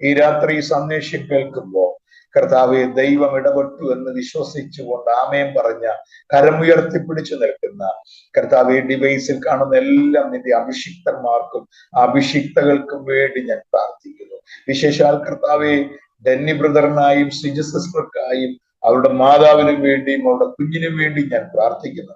ഈ രാത്രി സന്ദേശം കേൾക്കുമ്പോ കർത്താവെ ദൈവം ഇടപെട്ടു എന്ന് വിശ്വസിച്ചുകൊണ്ട് ആമേൻ പറഞ്ഞ കരമുയർത്തിപ്പിടിച്ചു നിൽക്കുന്ന കർത്താവെ ഡിവൈസിൽ കാണുന്ന എല്ലാം നിന്റെ അഭിഷിക്തന്മാർക്കും അഭിഷിക്തകൾക്കും വേണ്ടി ഞാൻ പ്രാർത്ഥിക്കുന്നു. വിശേഷാൽ കർത്താവെ ഡെന്നി ബ്രദറിനായും സിജ സിസ്റ്റർക്കായും അവരുടെ മാതാവിനും വേണ്ടിയും അവരുടെ കുഞ്ഞിനും വേണ്ടി ഞാൻ പ്രാർത്ഥിക്കുന്നു.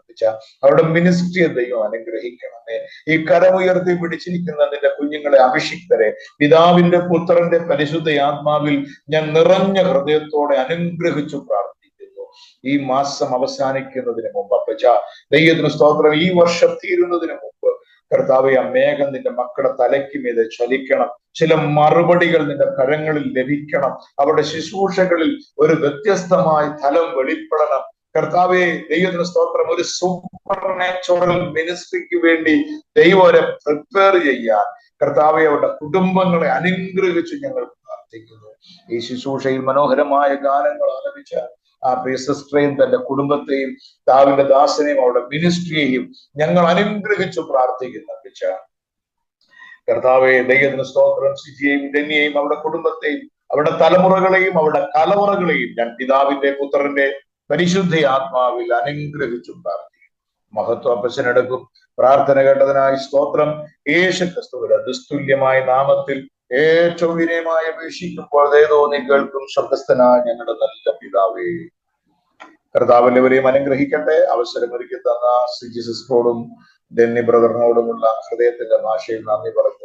അവരുടെ മിനിസ്ട്രിയെ ദൈവം അനുഗ്രഹിക്കണമേ. ഈ കരമുയർത്തി പിടിച്ചിരിക്കുന്ന നിന്റെ കുഞ്ഞുങ്ങളെ അഭിഷിക്തരെ പിതാവിന്റെ പുത്രന്റെ പരിശുദ്ധ ആത്മാവിൽ ഞാൻ നിറഞ്ഞ ഹൃദയത്തോടെ അനുഗ്രഹിച്ചു പ്രാർത്ഥിക്കുന്നു. ഈ മാസം അവസാനിക്കുന്നതിന് മുമ്പ് അപ്പച്ച ദൈവത്തിന് സ്തോത്രം. ഈ വർഷം തീരുന്നതിന് മുമ്പ് കർത്താവെ ആ മേഘം നിന്റെ മക്കളുടെ തലയ്ക്ക് മീതെ ചലിക്കണം. ചില മറുപടികൾ നിന്റെ കരങ്ങളിൽ ലഭിക്കണം. അവരുടെ ശുശ്രൂഷകളിൽ ഒരു വ്യത്യസ്തമായ തലം വെളിപ്പെടണം. കർത്താവെ ദൈവത്തിന് സ്തോത്രം. ഒരു സൂപ്പർ നാച്ചുറൽ മിനിസ്ട്രിക്ക് വേണ്ടി ദൈവം അവരെ പ്രിപ്പയർ ചെയ്യാൻ കർത്താവെ അവരുടെ കുടുംബങ്ങളെ അനുഗ്രഹിച്ച് ഞങ്ങൾ പ്രാർത്ഥിക്കുന്നു. ഈ ശുശ്രൂഷയിൽ മനോഹരമായ ഗാനങ്ങൾ ആലപിച്ച ആ പ്രിയ സിസ്റ്ററെയും തന്റെ കുടുംബത്തെയും താവിന്റെ ദാസനെയും അവരുടെ മിനിസ്ട്രിയെയും ഞങ്ങൾ അനുഗ്രഹിച്ചു പ്രാർത്ഥിക്കുന്ന കർത്താവെ ദൈവത്തിന് സ്തോത്രം. സിജിയെയും ഡെന്നിയെയും അവരുടെ കുടുംബത്തെയും അവരുടെ തലമുറകളെയും അവരുടെ കലമുറകളെയും ഞാൻ പിതാവിന്റെ പുത്രന്റെ പരിശുദ്ധ ആത്മാവിൽ അനുഗ്രഹിച്ചു പ്രാർത്ഥിക്കും. മഹത്വ അപ്പച്ചനെടുക്കും. പ്രാർത്ഥന കേട്ടതിനായി സ്തോത്രം. യേശു ക്രിസ്തുവിന്റെ ദുസ്തുല്യമായ നാമത്തിൽ ഏറ്റവും വിനയമായി അപേക്ഷിക്കുമ്പോൾ ദയതോന്നി കേൾക്കും സ്വർഗ്ഗസ്ഥനായ ഞങ്ങളുടെ നല്ല പിതാവേ. കർത്താവ് എല്ലാവരെയും അനുഗ്രഹിക്കട്ടെ. അവസരം ഒരുക്കി തന്ന സിജി സിസ്റ്ററോടും ഡെന്നി ബ്രദറിനോടുമുള്ള ഹൃദയത്തിന്റെ ഭാഷയിൽ നന്ദി പറഞ്ഞു.